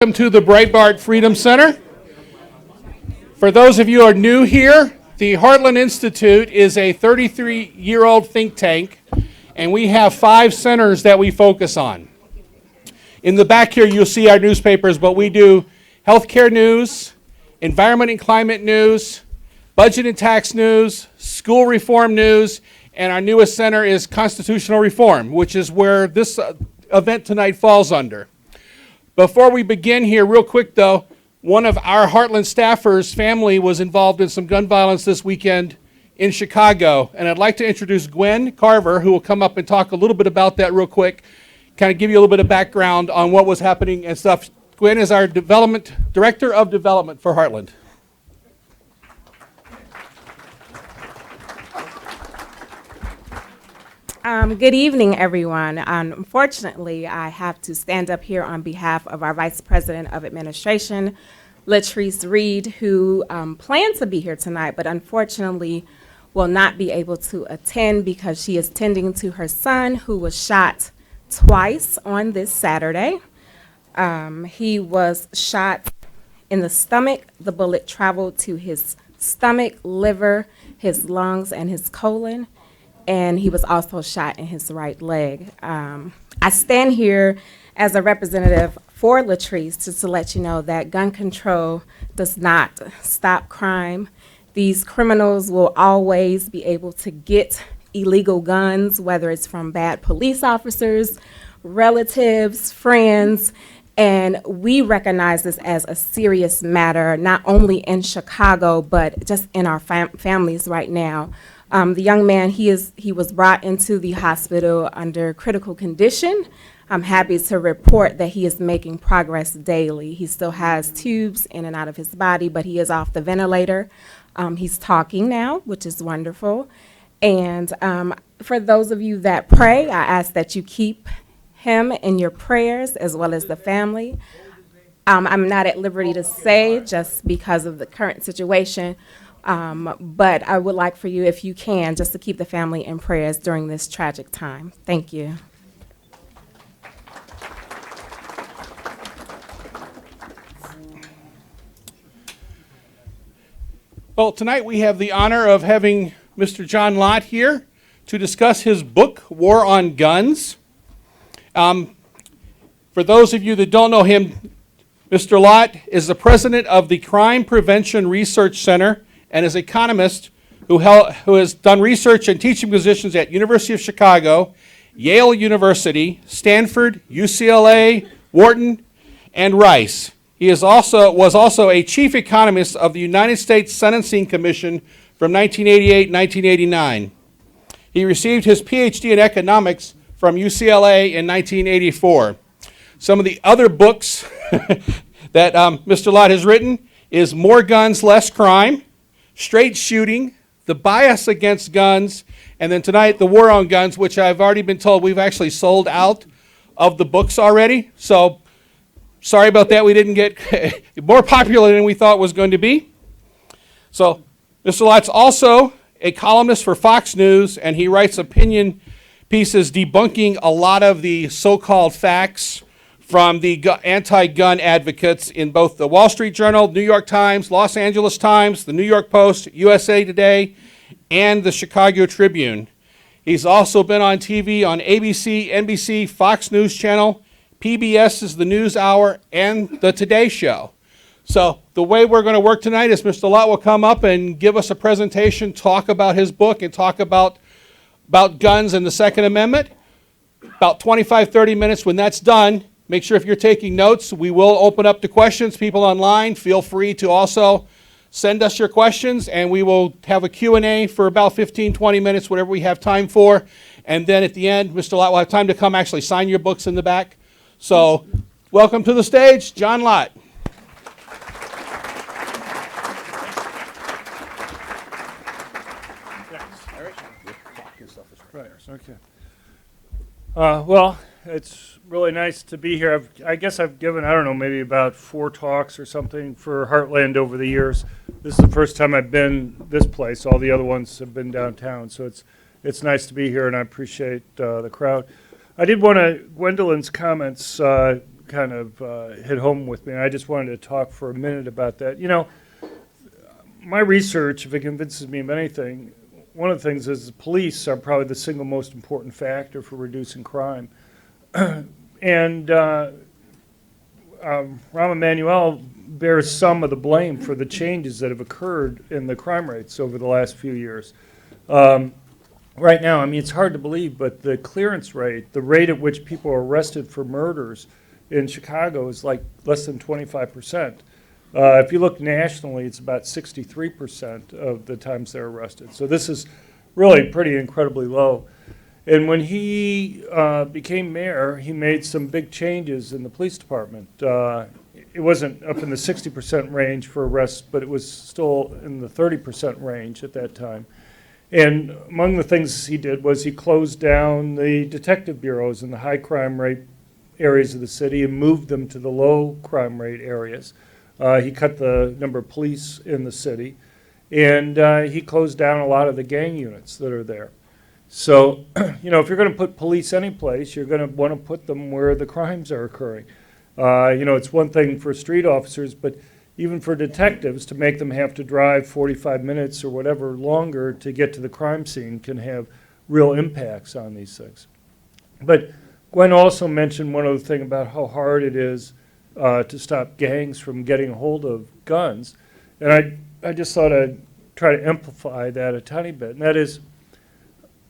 Welcome to the Breitbart Freedom Center. For those of you who are new here, the Heartland Institute is a 33-year-old think tank, and we have 5 centers that we focus on. In the back here, you'll see our newspapers, but we do healthcare news, environment and climate news, budget and tax news, school reform news, and our newest center is constitutional reform, which is where this event tonight falls under. Before we begin here, real quick though, one of our Heartland staffers' family was involved in some gun violence this weekend in Chicago, and I'd like to introduce Gwen Carver, who will come up and talk a little bit about that real quick, kind of give you a little bit of background on what was happening and stuff. Gwen is our Director of Development for Heartland. Good evening, everyone. Unfortunately, I have to stand up here on behalf of our Vice President of Administration, Latrice Reed, who planned to be here tonight, but unfortunately will not be able to attend because she is tending to her son, who was shot twice on this Saturday. He was shot in the stomach. The bullet traveled to his stomach, liver, his lungs, and his colon. And he was also shot in his right leg. I stand here as a representative for Latrice to let you know that gun control does not stop crime. These criminals will always be able to get illegal guns, whether it's from bad police officers, relatives, friends, and we recognize this as a serious matter, not only in Chicago, but just in our families right now. The young man, he was brought into the hospital under critical condition. I'm happy to report that he is making progress daily. He still has tubes in and out of his body, but he is off the ventilator. He's talking now, which is wonderful. And for those of you that pray, I ask that you keep him in your prayers as well as the family. I'm not at liberty to say just because of the current situation, but I would like for you, if you can, just to keep the family in prayers during this tragic time. Thank you. Well, tonight we have the honor of having Mr. John Lott here to discuss his book, War on Guns. For those of you that don't know him, Mr. Lott is the president of the Crime Prevention Research Center and is an economist who has done research and teaching positions at University of Chicago, Yale University, Stanford, UCLA, Wharton, and Rice. He was also a chief economist of the United States Sentencing Commission from 1988-1989. He received his PhD in economics from UCLA in 1984. Some of the other books that Mr. Lott has written is More Guns, Less Crime, Straight Shooting, The Bias Against Guns, and then tonight, The War on Guns, which I've already been told we've actually sold out of the books already. So sorry about that. We didn't get more popular than we thought it was going to be. So Mr. Lott's also a columnist for Fox News, and he writes opinion pieces debunking a lot of the so-called facts from the anti-gun advocates in both the Wall Street Journal, New York Times, Los Angeles Times, the New York Post, USA Today, and the Chicago Tribune. He's also been on TV on ABC, NBC, Fox News Channel, PBS is the News Hour, and the Today Show. So the way we're going to work tonight is Mr. Lott will come up and give us a presentation, talk about his book, and talk about guns and the Second Amendment. About 25, 30 minutes. When that's done, make sure if you're taking notes, we will open up to questions. People online, feel free to also send us your questions, and we will have a Q&A for about 15, 20 minutes, whatever we have time for. And then at the end, Mr. Lott will have time to come actually sign your books in the back. So welcome to the stage, John Lott. Okay. Well, it's really nice to be here. I guess I've given, I don't know, maybe about 4 talks or something for Heartland over the years. This is the first time I've been this place. All the other ones have been downtown, so it's nice to be here, and I appreciate the crowd. I did want to, Gwendolyn's comments kind of hit home with me, and I just wanted to talk for a minute about that. You know, my research, if it convinces me of anything, one of the things is the police are probably the single most important factor for reducing crime. And Rahm Emanuel bears some of the blame for the changes that have occurred in the crime rates over the last few years. Right now, I mean, it's hard to believe, but the clearance rate, the rate at which people are arrested for murders in Chicago is like less than 25%. If you look nationally, it's about 63% of the times they're arrested. So this is really pretty incredibly low. And when he became mayor, he made some big changes in the police department. It wasn't up in the 60% range for arrests, but it was still in the 30% range at that time. And among the things he did was he closed down the detective bureaus in the high crime rate areas of the city and moved them to the low crime rate areas. He cut the number of police in the city, and he closed down a lot of the gang units that are there. So, you know, if you're going to put police anyplace, you're going to want to put them where the crimes are occurring. You know, it's one thing for street officers, but even for detectives, to make them have to drive 45 minutes or whatever longer to get to the crime scene can have real impacts on these things. But Gwen also mentioned one other thing about how hard it is to stop gangs from getting a hold of guns. And I just thought I'd try to amplify that a tiny bit. And that is,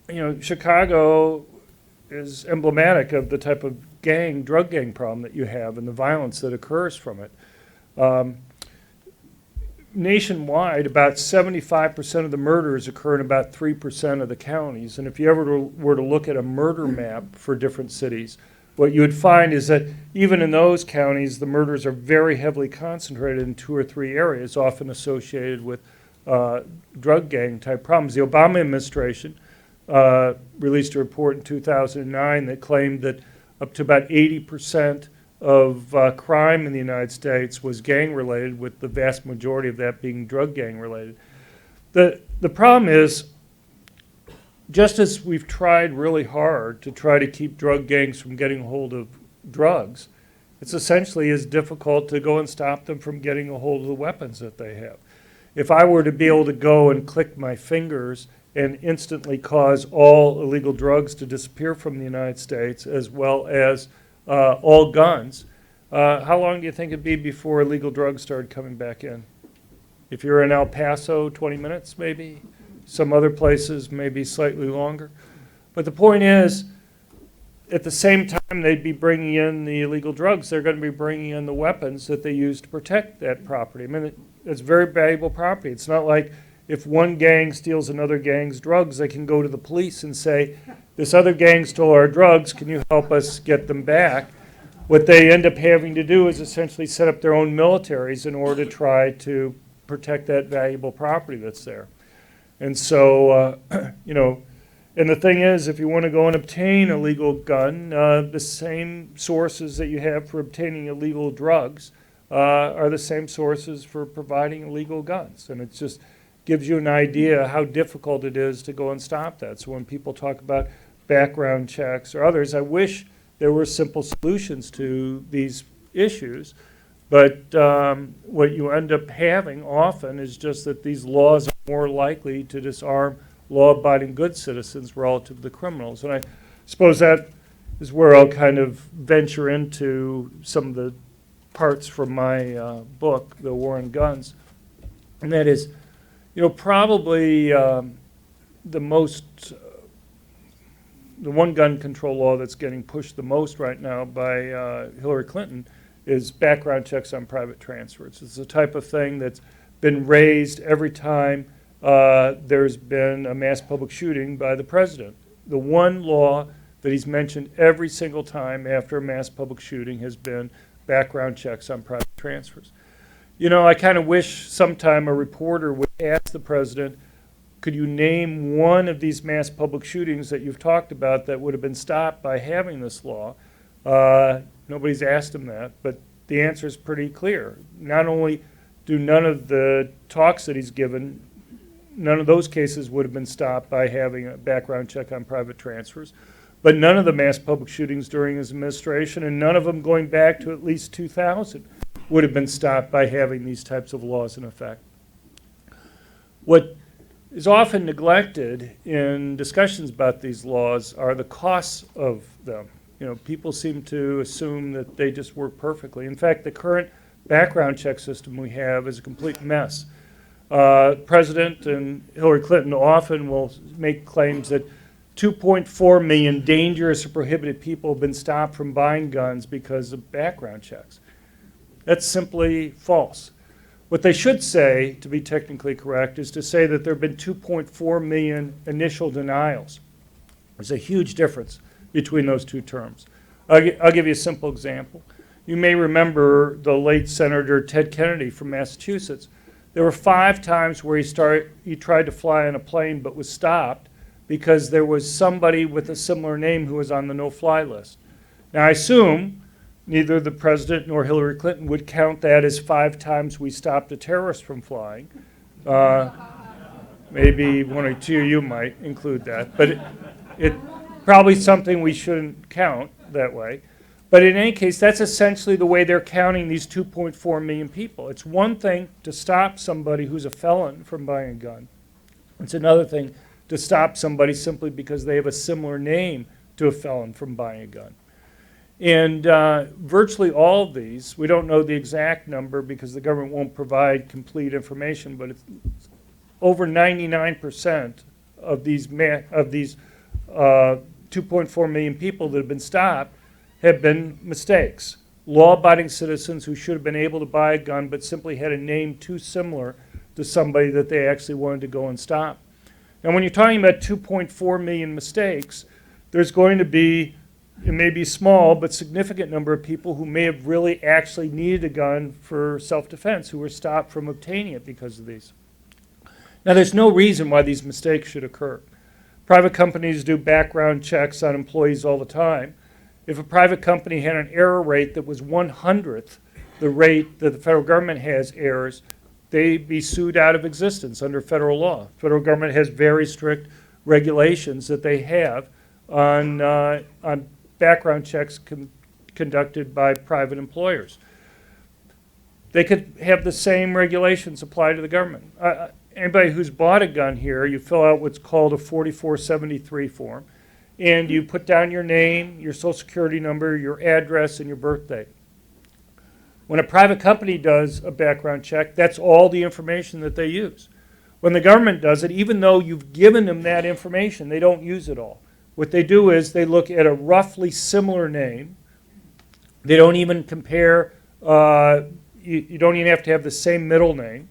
you know, Chicago is emblematic of the type of drug gang problem that you have and the violence that occurs from it. Nationwide, about 75% of the murders occur in about 3% of the counties. And if you ever were to look at a murder map for different cities, what you would find is that even in those counties, the murders are very heavily concentrated in 2 or 3 areas, often associated with drug gang type problems. The Obama administration released a report in 2009 that claimed that up to about 80% of crime in the United States was gang-related, with the vast majority of that being drug gang-related. The problem is, just as we've tried really hard to try to keep drug gangs from getting hold of drugs, it's essentially as difficult to go and stop them from getting a hold of the weapons that they have. If I were to be able to go and click my fingers and instantly cause all illegal drugs to disappear from the United States, as well as all guns, how long do you think it'd be before illegal drugs started coming back in? If you're in El Paso, 20 minutes maybe. Some other places maybe slightly longer. But the point is, at the same time they'd be bringing in the illegal drugs, they're going to be bringing in the weapons that they use to protect that property. I mean, it's very valuable property. It's not like if one gang steals another gang's drugs, they can go to the police and say, this other gang stole our drugs, can you help us get them back? What they end up having to do is essentially set up their own militaries in order to try to protect that valuable property that's there. And so, you know, and the thing is, if you want to go and obtain a legal gun, the same sources that you have for obtaining illegal drugs are the same sources for providing illegal guns. And it just gives you an idea how difficult it is to go and stop that. So when people talk about background checks or others, I wish there were simple solutions to these issues. But what you end up having often is just that these laws are more likely to disarm law-abiding good citizens relative to the criminals. And I suppose that is where I'll kind of venture into some of the parts from my book, The War on Guns. And that is, you know, probably the one gun control law that's getting pushed the most right now by Hillary Clinton is background checks on private transfers. It's the type of thing that's been raised every time there's been a mass public shooting by the president. The one law that he's mentioned every single time after a mass public shooting has been background checks on private transfers. You know, I kind of wish sometime a reporter would ask the president, could you name one of these mass public shootings that you've talked about that would have been stopped by having this law? Nobody's asked him that, but the answer is pretty clear. Not only do none of the talks that he's given, none of those cases would have been stopped by having a background check on private transfers, but none of the mass public shootings during his administration, and none of them going back to at least 2000, would have been stopped by having these types of laws in effect. What is often neglected in discussions about these laws are the costs of them. You know, people seem to assume that they just work perfectly. In fact, the current background check system we have is a complete mess. President and Hillary Clinton often will make claims that 2.4 million dangerous or prohibited people have been stopped from buying guns because of background checks. That's simply false. What they should say, to be technically correct, is to say that there have been 2.4 million initial denials. There's a huge difference between those two terms. I'll give you a simple example. You may remember the late Senator Ted Kennedy from Massachusetts. There were 5 times where he tried to fly on a plane but was stopped because there was somebody with a similar name who was on the no-fly list. Now, I assume neither the president nor Hillary Clinton would count that as 5 times we stopped a terrorist from flying. Maybe one or two of you might include that, but it probably something we shouldn't count that way. But in any case, that's essentially the way they're counting these 2.4 million people. It's one thing to stop somebody who's a felon from buying a gun. It's another thing to stop somebody simply because they have a similar name to a felon from buying a gun. And virtually all of these, we don't know the exact number because the government won't provide complete information, but it's over 99% of these 2.4 million people that have been stopped have been mistakes. Law-abiding citizens who should have been able to buy a gun but simply had a name too similar to somebody that they actually wanted to go and stop. Now, when you're talking about 2.4 million mistakes, there's going to be, it may be small, but significant number of people who may have really actually needed a gun for self-defense who were stopped from obtaining it because of these. Now, there's no reason why these mistakes should occur. Private companies do background checks on employees all the time. If a private company had an error rate that was 1/100th the rate that the federal government has errors, they'd be sued out of existence under federal law. Federal government has very strict regulations that they have on background checks conducted by private employers. They could have the same regulations apply to the government. Anybody who's bought a gun here, you fill out what's called a 4473 form, and you put down your name, your social security number, your address, and your birthday. When a private company does a background check, that's all the information that they use. When the government does it, even though you've given them that information, they don't use it all. What they do is they look at a roughly similar name. They don't even compare, you don't even have to have the same middle name.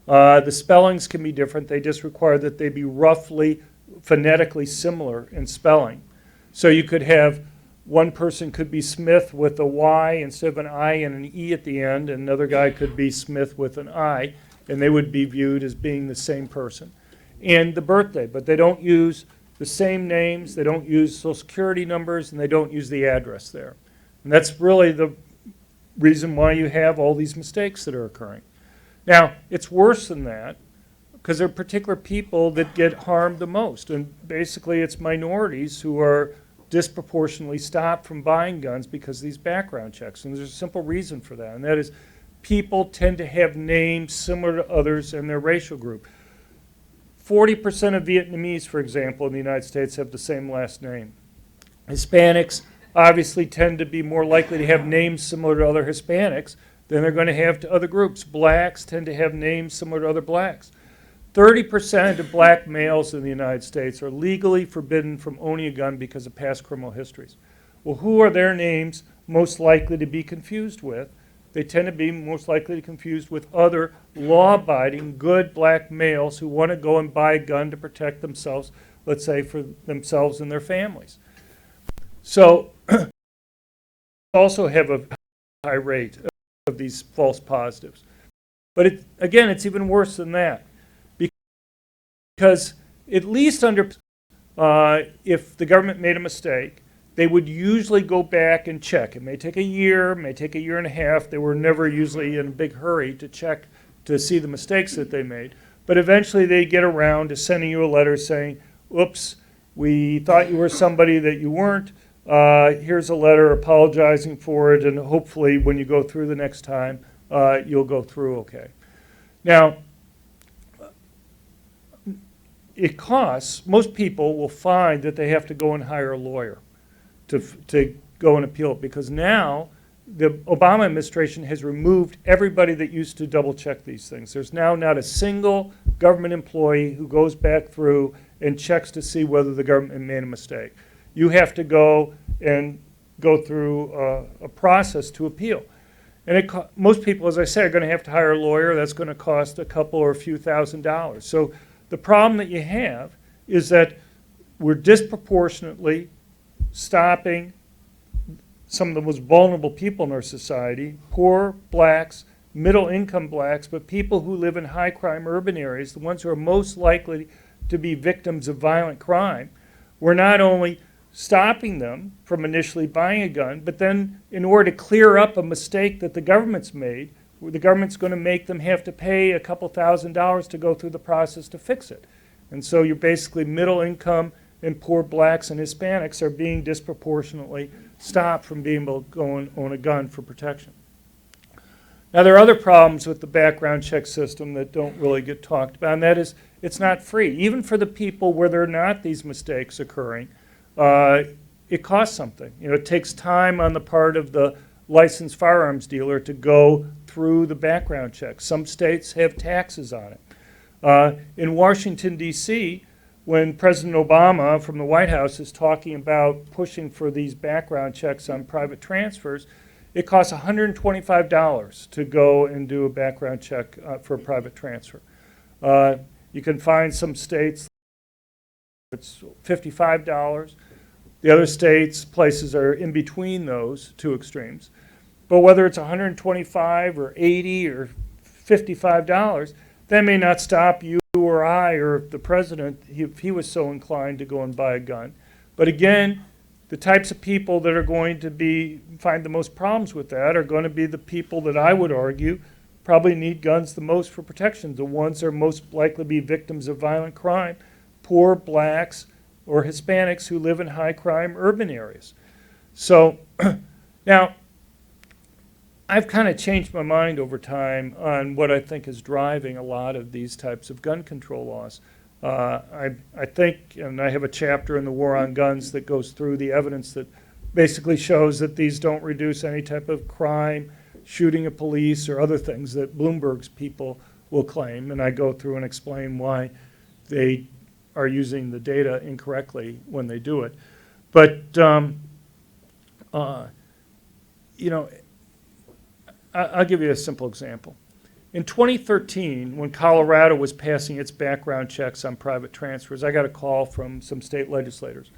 The spellings can be different. They just require that they be roughly phonetically similar in spelling. So you could have one person could be Smith with a Y instead of an I and an E at the end, and another guy could be Smith with an I, and they would be viewed as being the same person. And the birthday, but they don't use the same names, they don't use social security numbers, and they don't use the address there. And that's really the reason why you have all these mistakes that are occurring. Now, it's worse than that, because there are particular people that get harmed the most, and basically it's minorities who are disproportionately stopped from buying guns because of these background checks. And there's a simple reason for that, and that is people tend to have names similar to others in their racial group. 40% of Vietnamese, for example, in the United States have the same last name. Hispanics obviously tend to be more likely to have names similar to other Hispanics than they're going to have to other groups. Blacks tend to have names similar to other blacks. 30% of black males in the United States are legally forbidden from owning a gun because of past criminal histories. Well, who are their names most likely to be confused with? They tend to be most likely to be confused with other law-abiding, good black males who want to go and buy a gun to protect themselves, let's say for themselves and their families. So also have a high rate of these false positives. But again, it's even worse than that. Because at least under, if the government made a mistake, they would usually go back and check. It may take a year, may take a year and a half. They were never usually in a big hurry to check to see the mistakes that they made. But eventually they get around to sending you a letter saying, oops, We thought you were somebody that you weren't. Here's a letter apologizing for it, and hopefully when you go through the next time, you'll go through okay. Now, it costs, most people will find that they have to go and hire a lawyer to go and appeal it, because now the Obama administration has removed everybody that used to double check these things. There's now not a single government employee who goes back through and checks to see whether the government made a mistake. You have to go and go through a process to appeal. And most people, as I say, are going to have to hire a lawyer. That's going to cost a couple or a few $1,000s. So the problem that you have is that we're disproportionately stopping some of the most vulnerable people in our society, poor blacks, middle-income blacks, but people who live in high-crime urban areas, the ones who are most likely to be victims of violent crime. We're not only stopping them from initially buying a gun, but then in order to clear up a mistake that the government's made, the government's going to make them have to pay a couple $1,000s to go through the process to fix it. And so you're basically middle income and poor blacks and Hispanics are being disproportionately stopped from being able to go and own a gun for protection. Now, there are other problems with the background check system that don't really get talked about, and that is it's not free. Even for the people where there are not these mistakes occurring, it costs something. You know, it takes time on the part of the licensed firearms dealer to go through the background check. Some states have taxes on it. In Washington, D.C., when President Obama from the White House is talking about pushing for these background checks on private transfers, it costs $125 to go and do a background check for a private transfer. You can find some states it's $55. The other states, places are in between those two extremes. But whether it's $125 or $80 or $55, that may not stop you or I or the president if he was so inclined to go and buy a gun. But again, the types of people that are going to find the most problems with that are going to be the people that I would argue probably need guns the most for protection, the ones that are most likely to be victims of violent crime, poor blacks or Hispanics who live in high crime urban areas. So now, I've kind of changed my mind over time on what I think is driving a lot of these types of gun control laws. I think, and I have a chapter in the War on Guns that goes through the evidence that basically shows that these don't reduce any type of crime, shooting of police, or other things that Bloomberg's people will claim. And I go through and explain why they are using the data incorrectly when they do it. But, you know, I'll give you a simple example. In 2013, when Colorado was passing its background checks on private transfers, I got a call from some state legislators.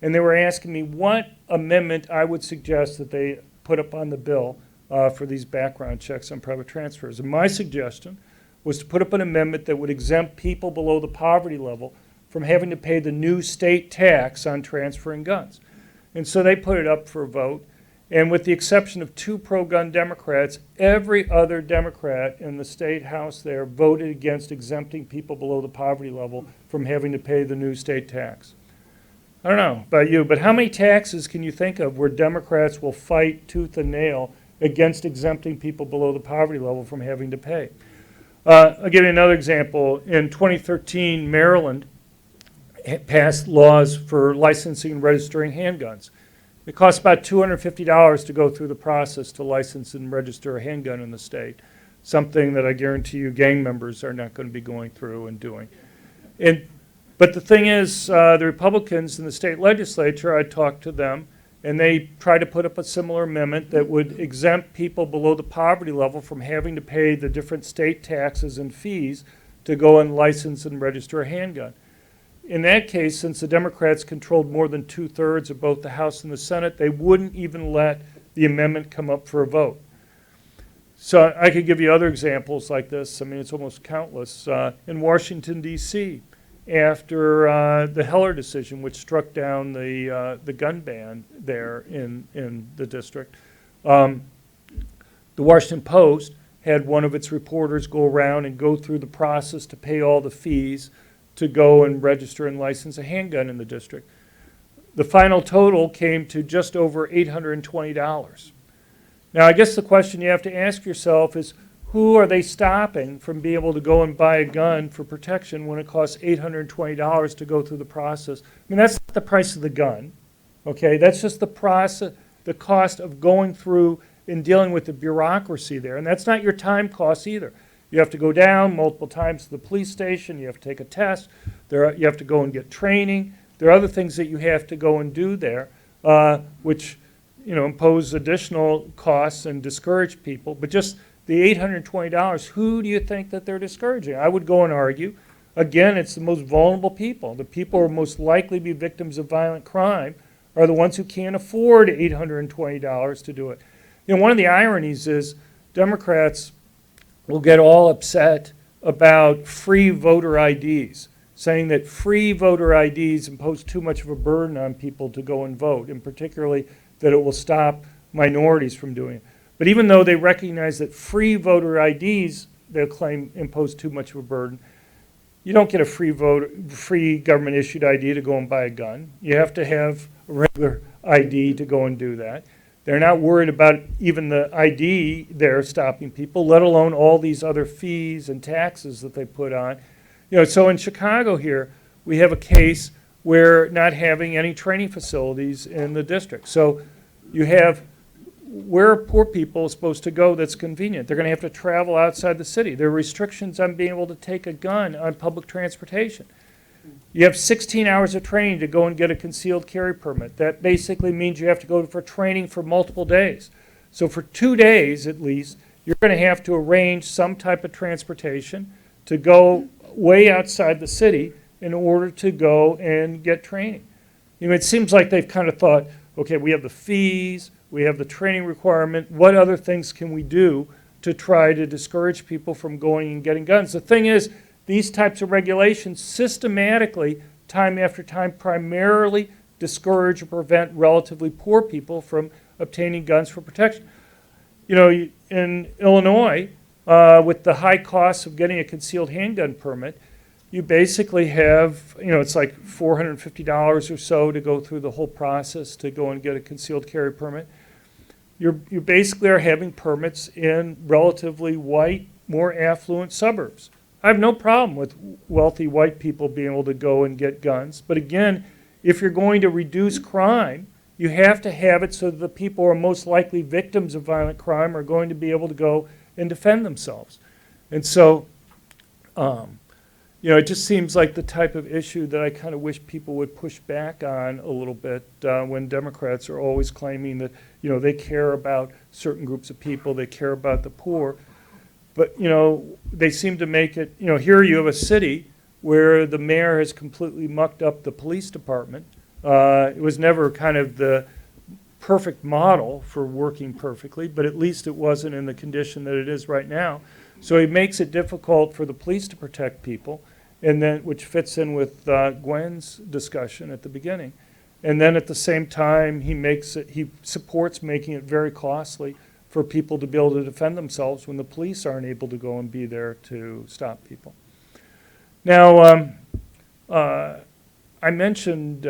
And they were asking me what amendment I would suggest that they put up on the bill for these background checks on private transfers. And my suggestion was to put up an amendment that would exempt people below the poverty level from having to pay the new state tax on transferring guns. And so they put it up for a vote. And with the exception of 2 pro-gun Democrats, every other Democrat in the state house there voted against exempting people below the poverty level from having to pay the new state tax. I don't know about you, but how many taxes can you think of where Democrats will fight tooth and nail against exempting people below the poverty level from having to pay? I'll give you another example. In 2013, Maryland passed laws for licensing and registering handguns. It costs about $250 to go through the process to license and register a handgun in the state, something that I guarantee you gang members are not going to be going through and doing. But the thing is, the Republicans in the state legislature, I talked to them, and they tried to put up a similar amendment that would exempt people below the poverty level from having to pay the different state taxes and fees to go and license and register a handgun. In that case, since the Democrats controlled more than 2/3 of both the House and the Senate, they wouldn't even let the amendment come up for a vote. So I could give you other examples like this. I mean, it's almost countless. In Washington, D.C., after the Heller decision, which struck down the gun ban there in the district, the Washington Post had one of its reporters go around and go through the process to pay all the fees to go and register and license a handgun in the district. The final total came to just over $820. Now, I guess the question you have to ask yourself is, who are they stopping from being able to go and buy a gun for protection when it costs $820 to go through the process? I mean, that's not the price of the gun, okay? That's just the process, the cost of going through and dealing with the bureaucracy there. And that's not your time costs either. You have to go down multiple times to the police station. You have to take a test. You have to go and get training. There are other things that you have to go and do there, which impose additional costs and discourage people. But just the $820, who do you think that they're discouraging? I would go and argue, again, it's the most vulnerable people. The people who are most likely to be victims of violent crime are the ones who can't afford $820 to do it. One of the ironies is Democrats will get all upset about free voter IDs, saying that free voter IDs impose too much of a burden on people to go and vote, and particularly that it will stop minorities from doing it. But even though they recognize that free voter IDs, they'll claim, impose too much of a burden, you don't get a free government-issued ID to go and buy a gun. You have to have a regular ID to go and do that. They're not worried about even the ID there stopping people, let alone all these other fees and taxes that they put on. So in Chicago here, we have a case where not having any training facilities in the district. So you have where are poor people supposed to go that's convenient? They're going to have to travel outside the city. There are restrictions on being able to take a gun on public transportation. You have 16 hours of training to go and get a concealed carry permit. That basically means you have to go for training for multiple days. So for 2 days at least, you're going to have to arrange some type of transportation to go way outside the city in order to go and get training. It seems like they've kind of thought, okay, we have the fees, we have the training requirement, what other things can we do to try to discourage people from going and getting guns? The thing is, these types of regulations systematically, time after time, primarily discourage or prevent relatively poor people from obtaining guns for protection. In Illinois, with the high costs of getting a concealed handgun permit, you basically have, it's like $450 or so to go through the whole process to go and get a concealed carry permit. You basically are having permits in relatively white, more affluent suburbs. I have no problem with wealthy white people being able to go and get guns. But again, if you're going to reduce crime, you have to have it so that the people who are most likely victims of violent crime are going to be able to go and defend themselves. And so, it just seems like the type of issue that I kind of wish people would push back on a little bit when Democrats are always claiming that, they care about certain groups of people, they care about the poor. But, they seem to make it, here you have a city where the mayor has completely mucked up the police department. It was never kind of the perfect model for working perfectly, but at least it wasn't in the condition that it is right now. So he makes it difficult for the police to protect people, and then which fits in with Gwen's discussion at the beginning. And then at the same time, he supports making it very costly for people to be able to defend themselves when the police aren't able to go and be there to stop people. Now, I mentioned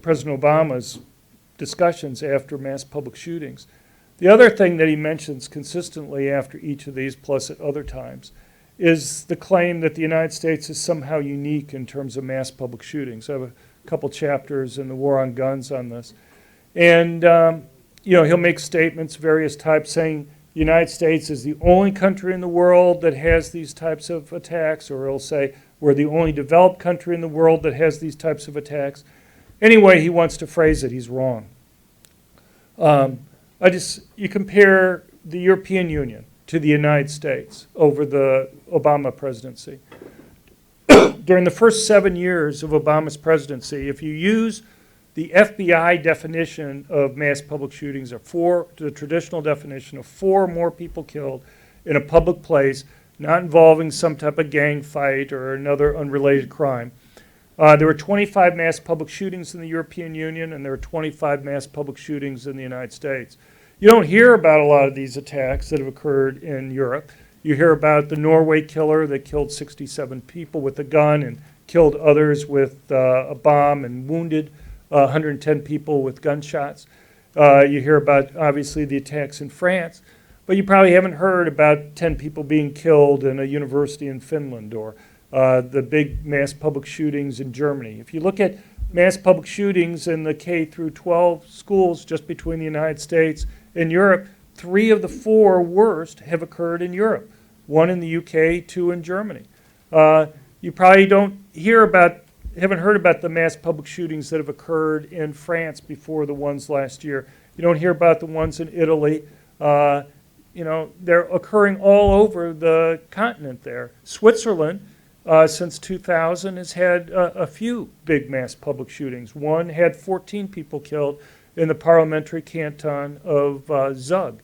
President Obama's discussions after mass public shootings. The other thing that he mentions consistently after each of these, plus at other times, is the claim that the United States is somehow unique in terms of mass public shootings. I have a couple chapters in the War on Guns on this. And he'll make statements, various types, saying the United States is the only country in the world that has these types of attacks, or he'll say we're the only developed country in the world that has these types of attacks. Anyway, he wants to phrase it, he's wrong. You compare the European Union to the United States over the Obama presidency. During the first 7 years of Obama's presidency, if you use the FBI definition of mass public shootings, the traditional definition of 4 or more people killed in a public place, not involving some type of gang fight or another unrelated crime. There were 25 mass public shootings in the European Union, and there were 25 mass public shootings in the United States. You don't hear about a lot of these attacks that have occurred in Europe. You hear about the Norway killer that killed 67 people with a gun and killed others with a bomb and wounded 110 people with gunshots. You hear about, obviously, the attacks in France. But you probably haven't heard about 10 people being killed in a university in Finland or the big mass public shootings in Germany. If you look at mass public shootings in the K through 12 schools just between the United States and Europe, 3 of the 4 worst have occurred in Europe. 1 in the UK, 2 in Germany. You probably haven't heard about the mass public shootings that have occurred in France before the ones last year. You don't hear about the ones in Italy. They're occurring all over the continent there. Switzerland, since 2000, has had a few big mass public shootings. One had 14 people killed in the parliamentary canton of Zug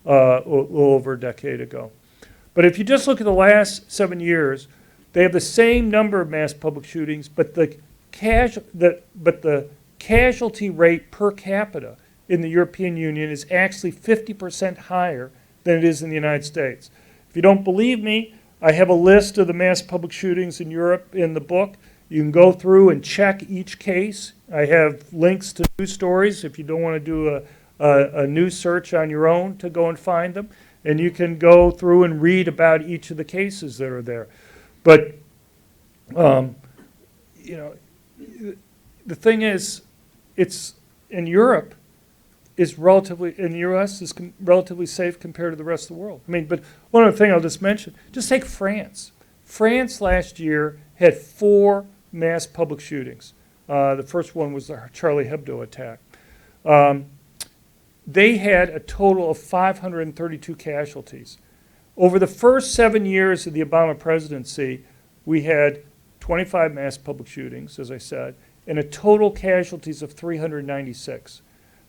a little over a decade ago. But if you just look at the last 7 years, they have the same number of mass public shootings, but the casualty rate per capita in the European Union is actually 50% higher than it is in the United States. If you don't believe me, I have a list of the mass public shootings in Europe in the book. You can go through and check each case. I have links to news stories if you don't want to do a news search on your own to go and find them. And you can go through and read about each of the cases that are there. But, the thing is, it's in Europe, in the U.S. is relatively safe compared to the rest of the world. But one other thing I'll just mention, just take France. France last year had 4 mass public shootings. The first one was the Charlie Hebdo attack. They had a total of 532 casualties. Over the first 7 years of the Obama presidency, we had 25 mass public shootings, as I said, and a total casualties of 396.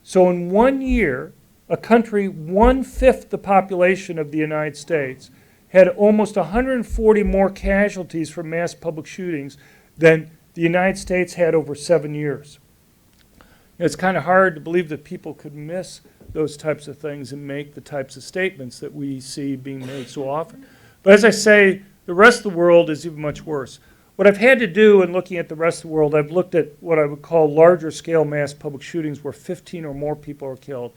So in 1 year, a country 1/5 the population of the United States had almost 140 more casualties from mass public shootings than the United States had over 7 years. It's kind of hard to believe that people could miss those types of things and make the types of statements that we see being made so often. But as I say, the rest of the world is even much worse. What I've had to do in looking at the rest of the world, I've looked at what I would call larger scale mass public shootings where 15 or more people are killed.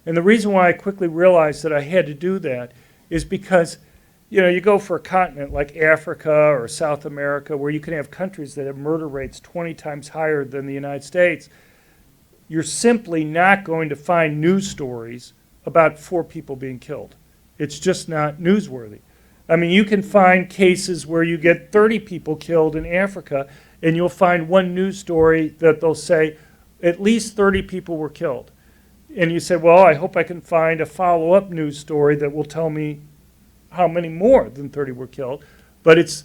And the reason why I quickly realized that I had to do that is because, you go for a continent like Africa or South America where you can have countries that have murder rates 20 times higher than the United States. You're simply not going to find news stories about 4 people being killed. It's just not newsworthy. You can find cases where you get 30 people killed in Africa, and you'll find one news story that they'll say at least 30 people were killed. And you say, well, I hope I can find a follow-up news story that will tell me how many more than 30 were killed. But it's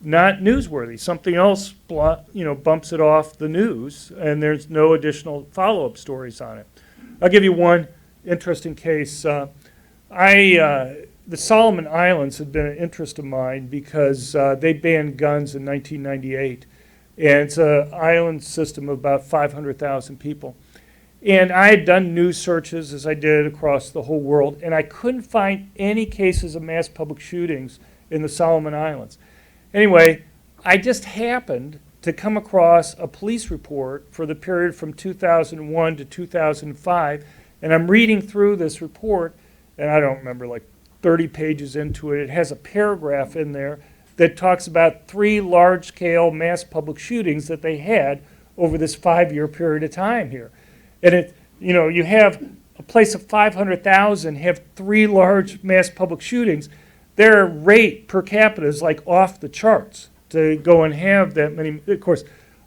not newsworthy. Something else bumps it off the news, and there's no additional follow-up stories on it. I'll give you one interesting case. The Solomon Islands had been an interest of mine because they banned guns in 1998. And it's an island system of about 500,000 people. And I had done news searches, as I did across the whole world, and I couldn't find any cases of mass public shootings in the Solomon Islands. Anyway, I just happened to come across a police report for the period from 2001 to 2005, and I'm reading through this report, and I don't remember, like 30 pages into it. It has a paragraph in there that talks about 3 large-scale mass public shootings that they had over this 5-year period of time here. And you have a place of 500,000 have 3 large mass public shootings. Their rate per capita is like off the charts to go and have that many. Of course,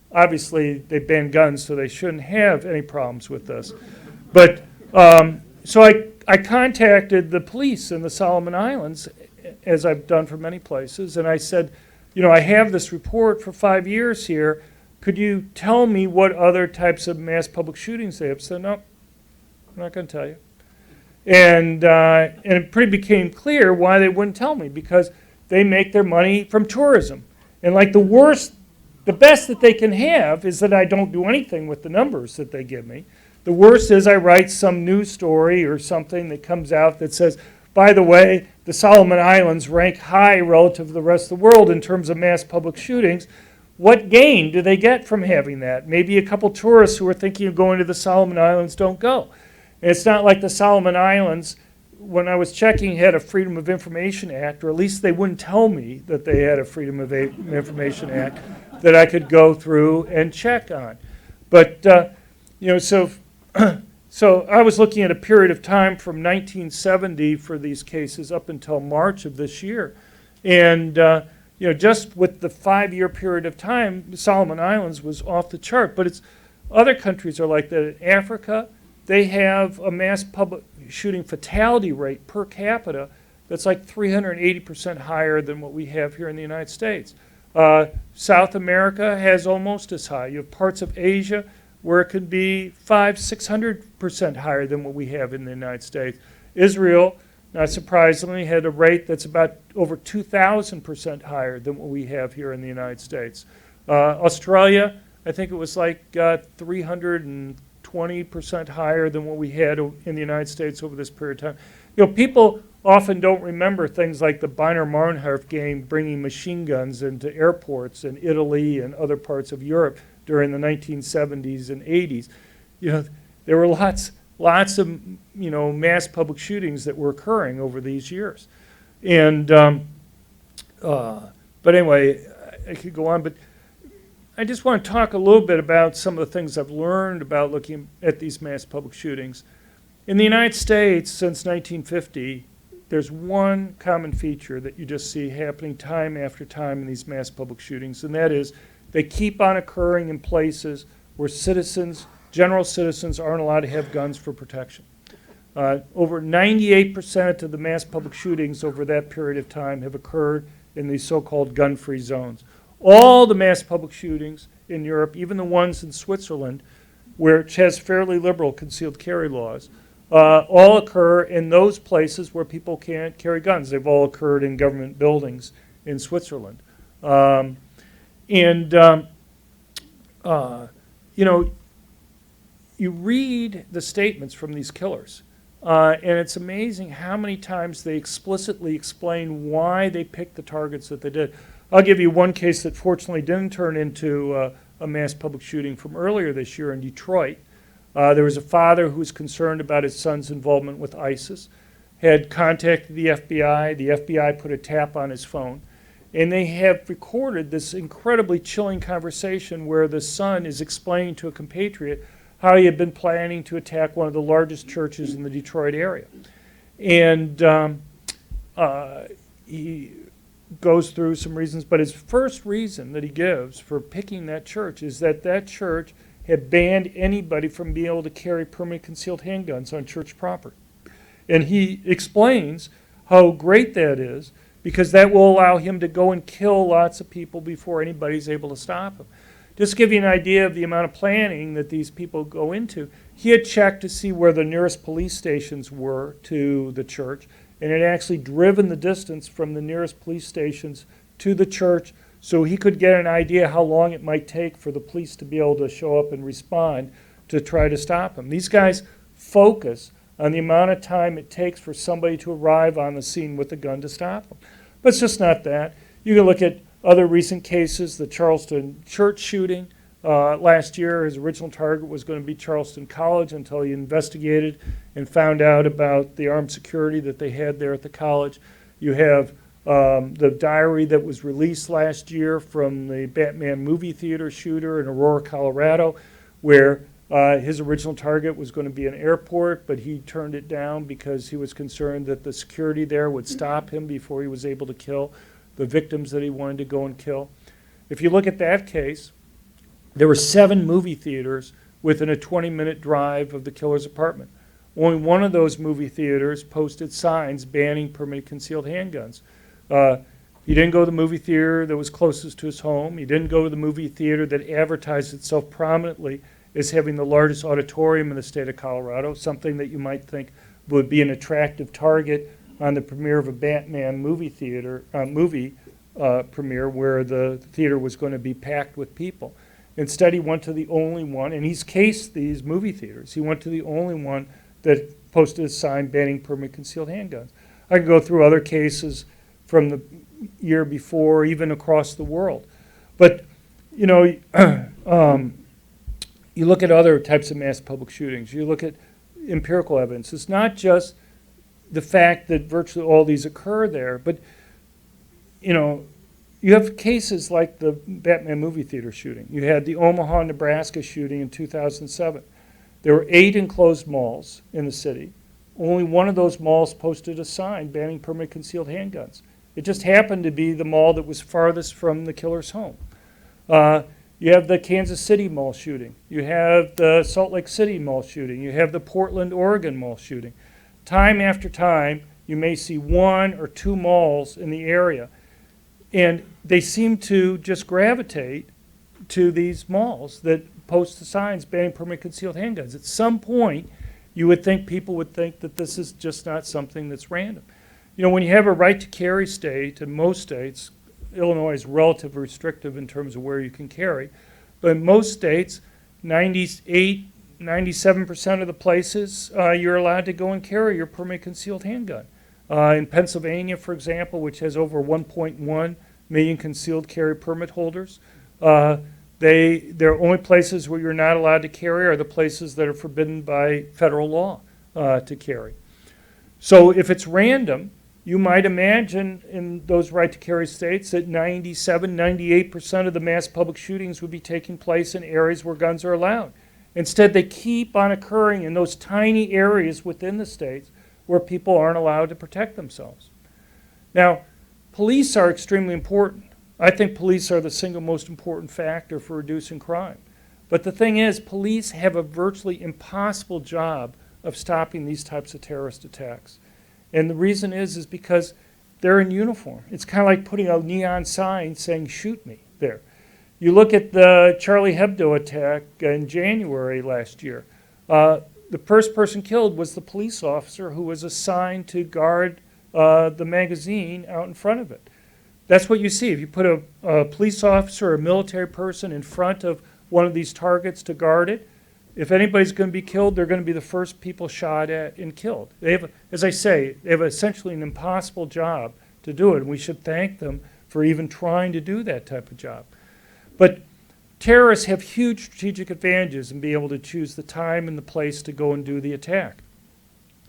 obviously they banned guns, so they shouldn't have any problems with this. But so I contacted the police in the Solomon Islands, as I've done for many places, and I said, I have this report for 5 years here. Could you tell me what other types of mass public shootings they have? So no, I'm not going to tell you. And it pretty became clear why they wouldn't tell me, because they make their money from tourism. And like the best that they can have is that I don't do anything with the numbers that they give me. The worst is I write some news story or something that comes out that says, by the way, the Solomon Islands rank high relative to the rest of the world in terms of mass public shootings. What gain do they get from having that? Maybe a couple tourists who are thinking of going to the Solomon Islands don't go. And it's not like the Solomon Islands, when I was checking, had a Freedom of Information Act, or at least they wouldn't tell me that they had a Freedom of Information Act that I could go through and check on. But, so I was looking at a period of time from 1970 for these cases up until March of this year. And, just with the 5-year period of time, the Solomon Islands was off the chart. But other countries are like that. In Africa, they have a mass public shooting fatality rate per capita that's like 380% higher than what we have here in the United States. South America has almost as high. You have parts of Asia where it could be 500-600% higher than what we have in the United States. Israel, not surprisingly, had a rate that's about over 2,000% higher than what we have here in the United States. Australia, I think it was like 320% higher than what we had in the United States over this period of time. People often don't remember things like the Weimar-Mahlenheim game bringing machine guns into airports in Italy and other parts of Europe during the 1970s and 80s. There were lots of mass public shootings that were occurring over these years. And but anyway, I could go on, but I just want to talk a little bit about some of the things I've learned about looking at these mass public shootings. In the United States, since 1950, there's one common feature that you just see happening time after time in these mass public shootings, and that is they keep on occurring in places where general citizens aren't allowed to have guns for protection. Over 98% of the mass public shootings over that period of time have occurred in these so-called gun-free zones. All the mass public shootings in Europe, even the ones in Switzerland, which has fairly liberal concealed carry laws, all occur in those places where people can't carry guns. They've all occurred in government buildings in Switzerland. You read the statements from these killers, and it's amazing how many times they explicitly explain why they picked the targets that they did. I'll give you one case that fortunately didn't turn into a mass public shooting from earlier this year in Detroit. There was a father who was concerned about his son's involvement with ISIS, had contacted the FBI. The FBI put a tap on his phone. And they have recorded this incredibly chilling conversation where the son is explaining to a compatriot how he had been planning to attack one of the largest churches in the Detroit area. And he goes through some reasons, but his first reason that he gives for picking that church is that that church had banned anybody from being able to carry permanent concealed handguns on church property. And he explains how great that is because that will allow him to go and kill lots of people before anybody's able to stop him. Just to give you an idea of the amount of planning that these people go into, he had checked to see where the nearest police stations were to the church, and had actually driven the distance from the nearest police stations to the church so he could get an idea how long it might take for the police to be able to show up and respond to try to stop him. These guys focus on the amount of time it takes for somebody to arrive on the scene with a gun to stop them. But it's just not that. You can look at other recent cases, the Charleston church shooting. Last year, his original target was going to be Charleston College until he investigated and found out about the armed security that they had there at the college. You have the diary that was released last year from the Batman movie theater shooter in Aurora, Colorado, where his original target was going to be an airport, but he turned it down because he was concerned that the security there would stop him before he was able to kill the victims that he wanted to go and kill. If you look at that case, there were 7 movie theaters within a 20-minute drive of the killer's apartment. Only one of those movie theaters posted signs banning permanent concealed handguns. He didn't go to the movie theater that was closest to his home. He didn't go to the movie theater that advertised itself prominently as having the largest auditorium in the state of Colorado, something that you might think would be an attractive target on the premiere of a Batman movie theater premiere where the theater was going to be packed with people. Instead, he went to the only one, and he's cased these movie theaters. He went to the only one that posted a sign banning permanent concealed handguns. I could go through other cases from the year before, even across the world. But, you know, you look at other types of mass public shootings. You look at empirical evidence. It's not just the fact that virtually all these occur there, but, you know, you have cases like the Batman movie theater shooting. You had the Omaha, Nebraska shooting in 2007. There were 8 enclosed malls in the city. Only one of those malls posted a sign banning permanent concealed handguns. It just happened to be the mall that was farthest from the killer's home. You have the Kansas City mall shooting. You have the Salt Lake City mall shooting. You have the Portland, Oregon mall shooting. Time after time, you may see 1 or 2 malls in the area. And they seem to just gravitate to these malls that post the signs banning permanent concealed handguns. At some point, you would think people would think that this is just not something that's random. You know, when you have a right to carry state, in most states, Illinois is relatively restrictive in terms of where you can carry, but in most states, 98, 97% of the places, you're allowed to go and carry your permanent concealed handgun. In Pennsylvania, for example, which has over 1.1 million concealed carry permit holders, the only places where you're not allowed to carry are the places that are forbidden by federal law to carry. So if it's random, you might imagine in those right-to-carry states that 97, 98% of the mass public shootings would be taking place in areas where guns are allowed. Instead, they keep on occurring in those tiny areas within the states where people aren't allowed to protect themselves. Now, police are extremely important. I think police are the single most important factor for reducing crime. But the thing is, police have a virtually impossible job of stopping these types of terrorist attacks. And the reason is because they're in uniform. It's kind of like putting a neon sign saying, "Shoot me," there. You look at the Charlie Hebdo attack in January last year. The first person killed was the police officer who was assigned to guard the magazine out in front of it. That's what you see. If you put a police officer or a military person in front of one of these targets to guard it, if anybody's going to be killed, they're going to be the first people shot at and killed. They have, as I say, they have essentially an impossible job to do it, and we should thank them for even trying to do that type of job. But terrorists have huge strategic advantages in being able to choose the time and the place to go and do the attack.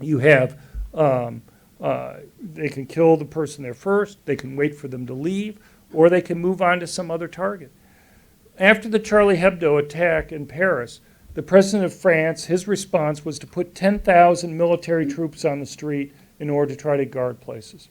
You have, they can kill the person there first, they can wait for them to leave, or they can move on to some other target. After the Charlie Hebdo attack in Paris, the president of France, his response was to put 10,000 military troops on the street in order to try to guard places.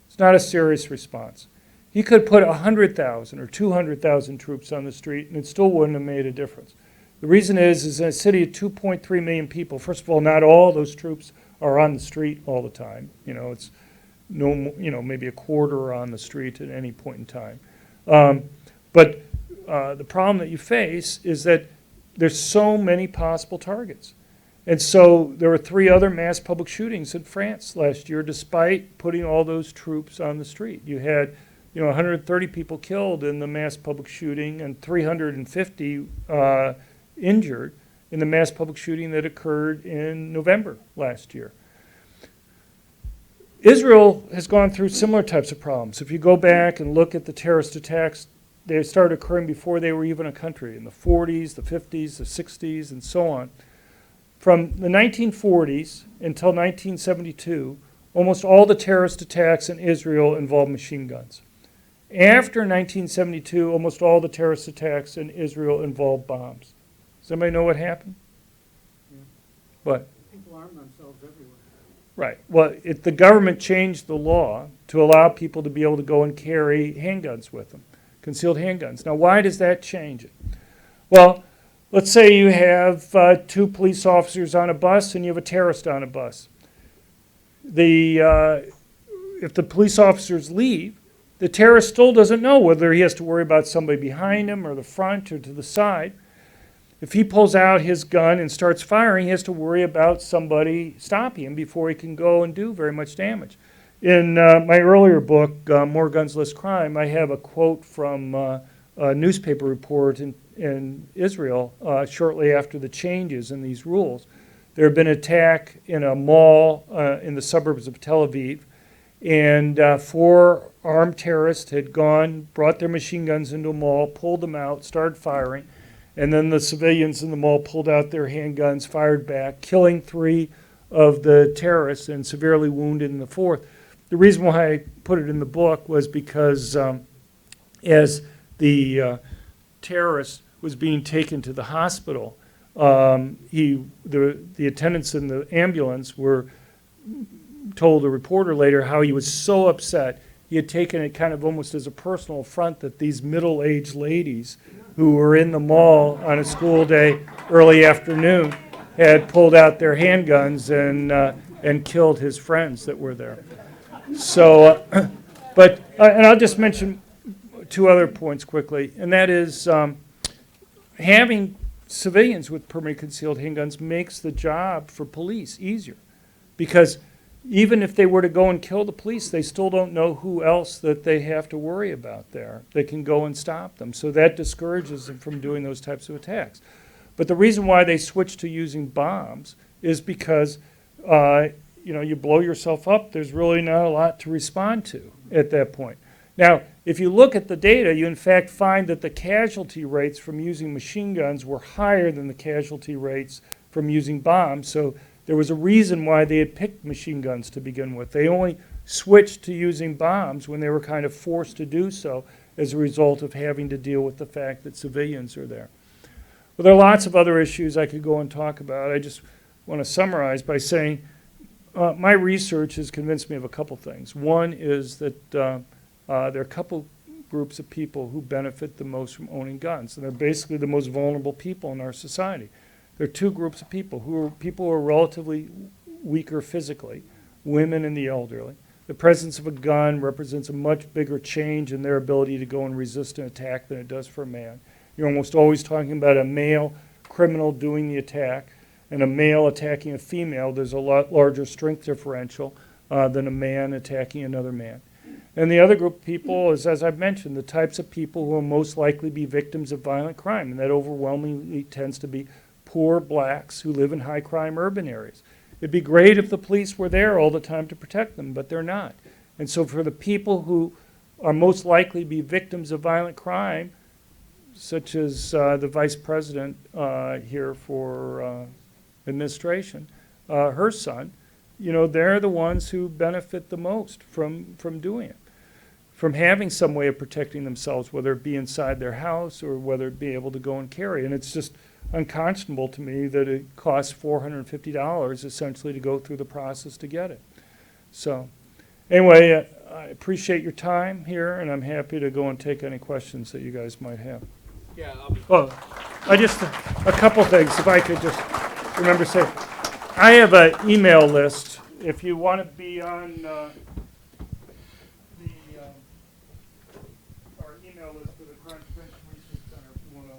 It's not a serious response. He could put 100,000 or 200,000 troops on the street, and it still wouldn't have made a difference. The reason is in a city of 2.3 million people, first of all, not all those troops are on the street all the time. You know, it's maybe a quarter are on the street at any point in time. But the problem that you face is that there's so many possible targets. And so there were 3 other mass public shootings in France last year, despite putting all those troops on the street. You had 130 people killed in the mass public shooting and 350 injured in the mass public shooting that occurred in November last year. Israel has gone through similar types of problems. If you go back and look at the terrorist attacks, they started occurring before they were even a country, in the 40s, the 50s, the 60s, and so on. From the 1940s until 1972, almost all the terrorist attacks in Israel involved machine guns. After 1972, almost all the terrorist attacks in Israel involved bombs. Does anybody know what happened? Yeah. What? People arm themselves everywhere. Right. Well, the government changed the law to allow people to be able to go and carry handguns with them, concealed handguns. Now, why does that change it? Well, let's say you have 2 police officers on a bus and you have a terrorist on a bus. If the police officers leave, the terrorist still doesn't know whether he has to worry about somebody behind him or the front or to the side. If he pulls out his gun and starts firing, he has to worry about somebody stopping him before he can go and do very much damage. In my earlier book, More Guns, Less Crime, I have a quote from a newspaper report in Israel shortly after the changes in these rules there had been an attack in a mall in the suburbs of Tel Aviv, and 4 armed terrorists had brought their machine guns into a mall, pulled them out, started firing, and then the civilians in the mall pulled out their handguns, fired back, killing 3 of the terrorists and severely wounded the 4th. The reason why I put it in the book was because as the terrorist was being taken to the hospital, the attendants in the ambulance were told a reporter later how he was so upset. He had taken it kind of almost as a personal affront that these middle-aged ladies who were in the mall on a school day early afternoon had pulled out their handguns and killed his friends that were there. So, and I'll just mention 2 other points quickly, and that is having civilians with permanently concealed handguns makes the job for police easier, because even if they were to go and kill the police, they still don't know who else that they have to worry about there. They can go and stop them. So that discourages them from doing those types of attacks. But the reason why they switched to using bombs is because you blow yourself up, there's really not a lot to respond to at that point. Now, if you look at the data, you in fact find that the casualty rates from using machine guns were higher than the casualty rates from using bombs. So there was a reason why they had picked machine guns to begin with. They only switched to using bombs when they were kind of forced to do so as a result of having to deal with the fact that civilians are there. Well, there are lots of other issues I could go and talk about. I just want to summarize by saying my research has convinced me of a couple things. One is that there are a couple groups of people who benefit the most from owning guns, and they're basically the most vulnerable people in our society. There are 2 groups of people who are relatively weaker physically, women and the elderly. The presence of a gun represents a much bigger change in their ability to go and resist an attack than it does for a man. You're almost always talking about a male criminal doing the attack and a male attacking a female. There's a lot larger strength differential than a man attacking another man. And the other group of people is, as I've mentioned, the types of people who will most likely be victims of violent crime, and that overwhelmingly tends to be poor blacks who live in high-crime urban areas. It'd be great if the police were there all the time to protect them, but they're not. And so for the people who are most likely to be victims of violent crime, such as the vice president here for administration, her son, they're the ones who benefit the most from doing it, from having some way of protecting themselves, whether it be inside their house or whether it be able to go and carry. And it's just unconscionable to me that it costs $450 essentially to go through the process to get it. So anyway, I appreciate your time here, and I'm happy to go and take any questions that you guys might have. Yeah, Well, a couple things, if I could just remember to say, I have an email list. If you want to be on our email list for the Crime Prevention Research Center, if you want to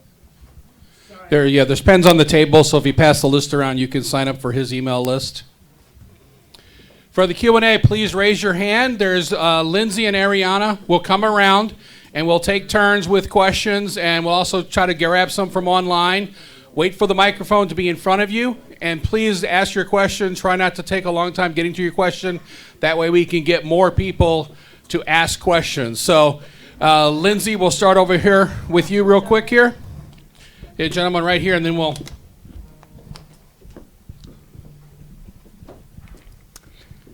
sign. there's pens on the table, so if you pass the list around, you can sign up for his email list. For the Q&A, please raise your hand. There's Lindsay and Ariana will come around, and we'll take turns with questions, and we'll also try to grab some from online. Wait for the microphone to be in front of you, and please ask your question. Try not to take a long time getting to your question. That way we can get more people to ask questions. So, Lindsay, we'll start over here with you real quick here. Hey, gentleman right here, and then we'll...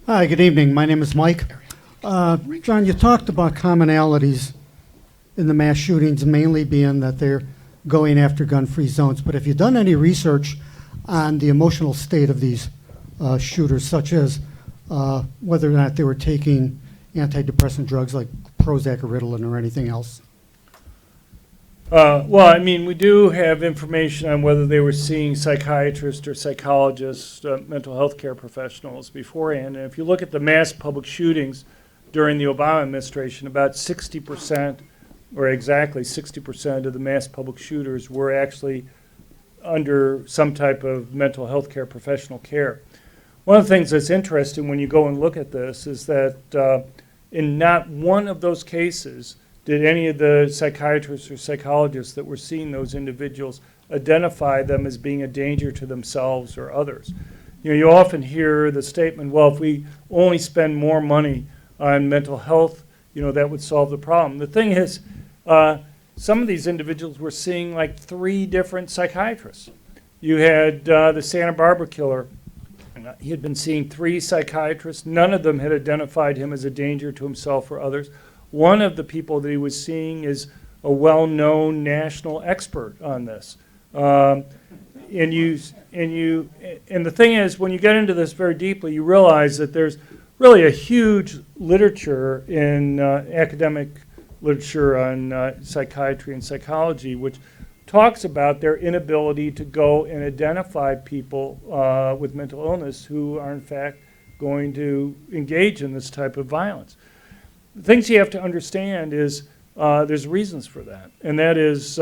Hi, good evening. My name is Mike. John, you talked about commonalities in the mass shootings, mainly being that they're going after gun-free zones. But have you done any research on the emotional state of these shooters, such as whether or not they were taking antidepressant drugs like Prozac or Ritalin or anything else? Well, I mean, we do have information on whether they were seeing psychiatrists or psychologists, mental health care professionals beforehand. And if you look at the mass public shootings during the Obama administration, about 60%, or exactly 60% of the mass public shooters were actually under some type of mental health care professional care. One of the things that's interesting when you go and look at this is that in not one of those cases did any of the psychiatrists or psychologists that were seeing those individuals identify them as being a danger to themselves or others. You often hear the statement, well, if we only spend more money on mental health, that would solve the problem. The thing is, some of these individuals were seeing like 3 different psychiatrists. You had the Santa Barbara killer. He had been seeing 3 psychiatrists. None of them had identified him as a danger to himself or others. One of the people that he was seeing is a well-known national expert on this. And the thing is, when you get into this very deeply, you realize that there's really a huge literature in academic literature on psychiatry and psychology, which talks about their inability to go and identify people with mental illness who are in fact going to engage in this type of violence. The things you have to understand is there's reasons for that, and that is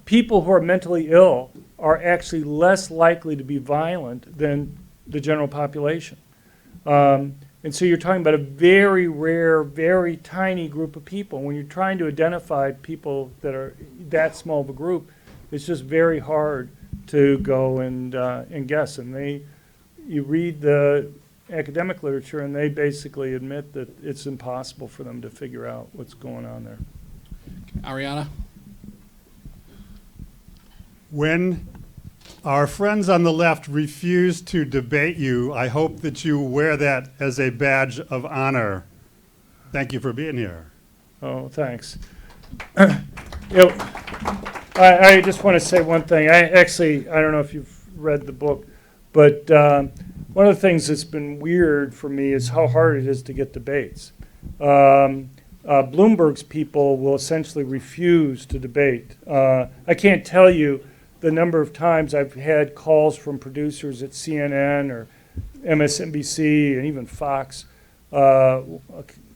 people who are mentally ill are actually less likely to be violent than the general population. And so you're talking about a very rare, very tiny group of people. When you're trying to identify people that are that small of a group, it's just very hard to go and guess. And you read the academic literature, and they basically admit that it's impossible for them to figure out what's going on there. Ariana? When our friends on the left refuse to debate you, I hope that you wear that as a badge of honor. Thank you for being here. Oh, thanks. I just want to say one thing. I don't know if you've read the book, but one of the things that's been weird for me is how hard it is to get debates. Bloomberg's people will essentially refuse to debate. I can't tell you the number of times I've had calls from producers at CNN or MSNBC and even Fox, a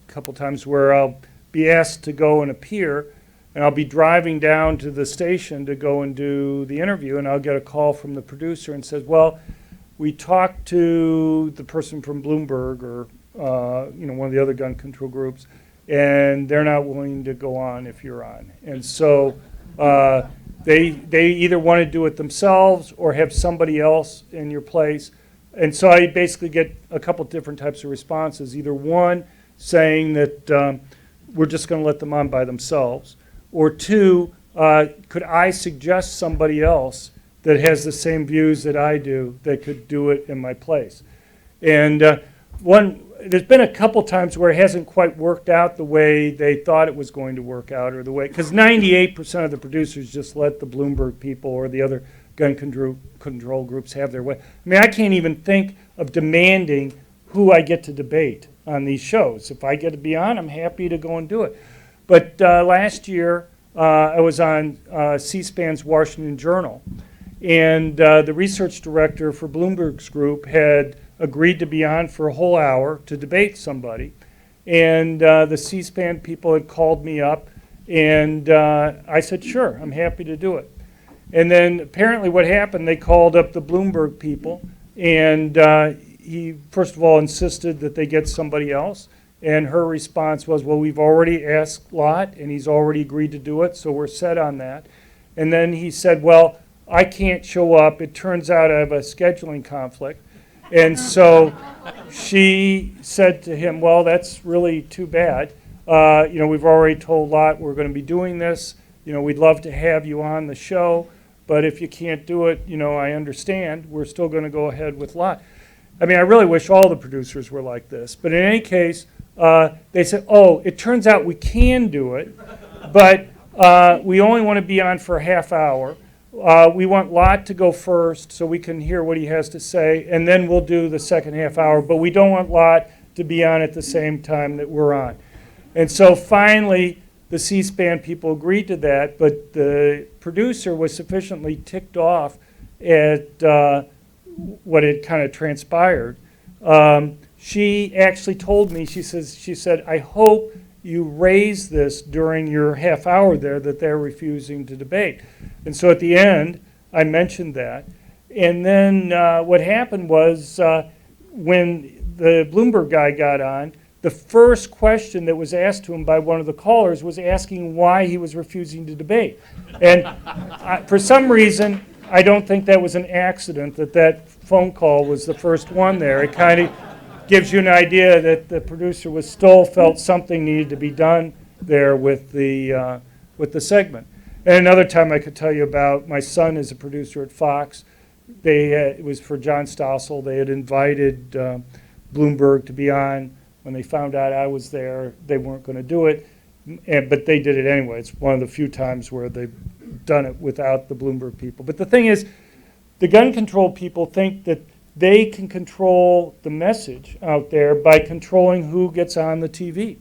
couple times where I'll be asked to go and appear, and I'll be driving down to the station to go and do the interview, and I'll get a call from the producer and says, well, we talked to the person from Bloomberg or one of the other gun control groups, and they're not willing to go on if you're on. And so they either want to do it themselves or have somebody else in your place. And so I basically get a couple different types of responses. Either one, saying that we're just going to let them on by themselves, or 2, could I suggest somebody else that has the same views that I do that could do it in my place? And there's been a couple times where it hasn't quite worked out the way they thought it was going to work out, or the way, because 98% of the producers just let the Bloomberg people or the other gun control groups have their way. I mean, I can't even think of demanding who I get to debate on these shows. If I get to be on, I'm happy to go and do it. But last year, I was on C-SPAN's Washington Journal, and the research director for Bloomberg's group had agreed to be on for a whole hour to debate somebody. And the C-SPAN people had called me up, and I said, sure, I'm happy to do it. And then apparently what happened, they called up the Bloomberg people, and he, first of all, insisted that they get somebody else. And her response was, well, we've already asked Lott, and he's already agreed to do it, so we're set on that. And then he said, well, I can't show up. It turns out I have a scheduling conflict. And so she said to him, well, that's really too bad. We've already told Lott we're going to be doing this. We'd love to have you on the show, but if you can't do it, I understand. We're still going to go ahead with Lott. I mean, I really wish all the producers were like this. But in any case, they said, oh, it turns out we can do it, but we only want to be on for a half hour. We want Lott to go first so we can hear what he has to say, and then we'll do the second half hour. But we don't want Lott to be on at the same time that we're on. And so finally, the C-SPAN people agreed to that, but the producer was sufficiently ticked off at what had kind of transpired. She actually told me, she said, I hope you raise this during your half hour there that they're refusing to debate. And so at the end, I mentioned that. And then what happened was when the Bloomberg guy got on, the first question that was asked to him by one of the callers was asking why he was refusing to debate. And for some reason, I don't think that was an accident that phone call was the first one there. It kind of gives you an idea that the producer was still felt something needed to be done there with the segment. And another time I could tell you about, my son is a producer at Fox. It was for John Stossel. They had invited Bloomberg to be on. When they found out I was there, they weren't going to do it, but they did it anyway. It's one of the few times where they've done it without the Bloomberg people. But the thing is, the gun control people think that they can control the message out there by controlling who gets on the TV.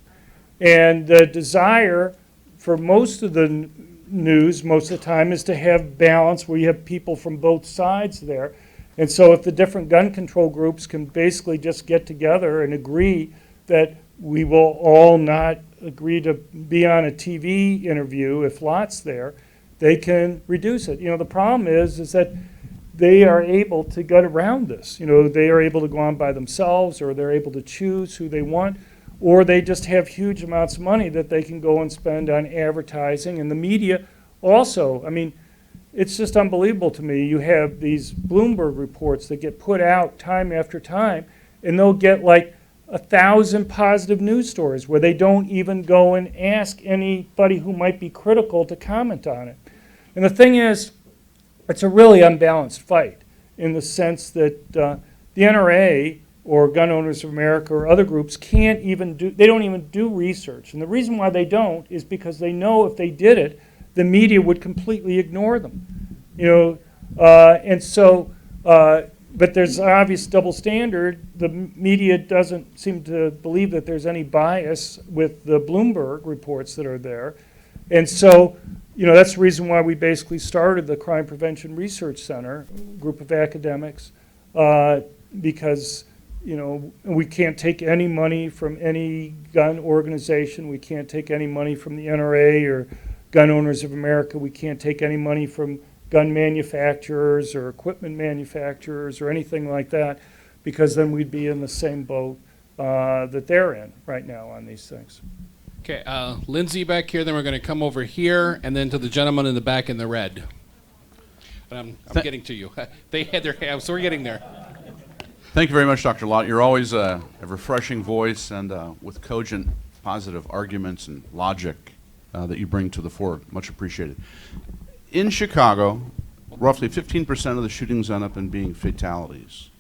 And the desire for most of the news, most of the time, is to have balance where you have people from both sides there. And so if the different gun control groups can basically just get together and agree that we will all not agree to be on a TV interview if Lott's there, they can reduce it. The problem is that they are able to get around this. They are able to go on by themselves, or they're able to choose who they want, or they just have huge amounts of money that they can go and spend on advertising. And the media also, it's just unbelievable to me. You have these Bloomberg reports that get put out time after time, and they'll get like 1,000 positive news stories where they don't even go and ask anybody who might be critical to comment on it. And the thing is, it's a really unbalanced fight in the sense that the NRA or Gun Owners of America or other groups they don't even do research. And the reason why they don't is because they know if they did it, the media would completely ignore them. But there's an obvious double standard. The media doesn't seem to believe that there's any bias with the Bloomberg reports that are there. And so, that's the reason why we basically started the Crime Prevention Research Center, a group of academics, because, we can't take any money from any gun organization. We can't take any money from the NRA or Gun Owners of America. We can't take any money from gun manufacturers or equipment manufacturers or anything like that, because then we'd be in the same boat that they're in right now on these things. Okay, Lindsay back here, then we're going to come over here, and then to the gentleman in the back in the red. And I'm getting to you. They had their hands, so we're getting there. Thank you very much, Dr. Lott. You're always a refreshing voice, and with cogent, positive arguments and logic that you bring to the fore. Much appreciated. In Chicago, roughly 15% of the shootings end up in being fatalities.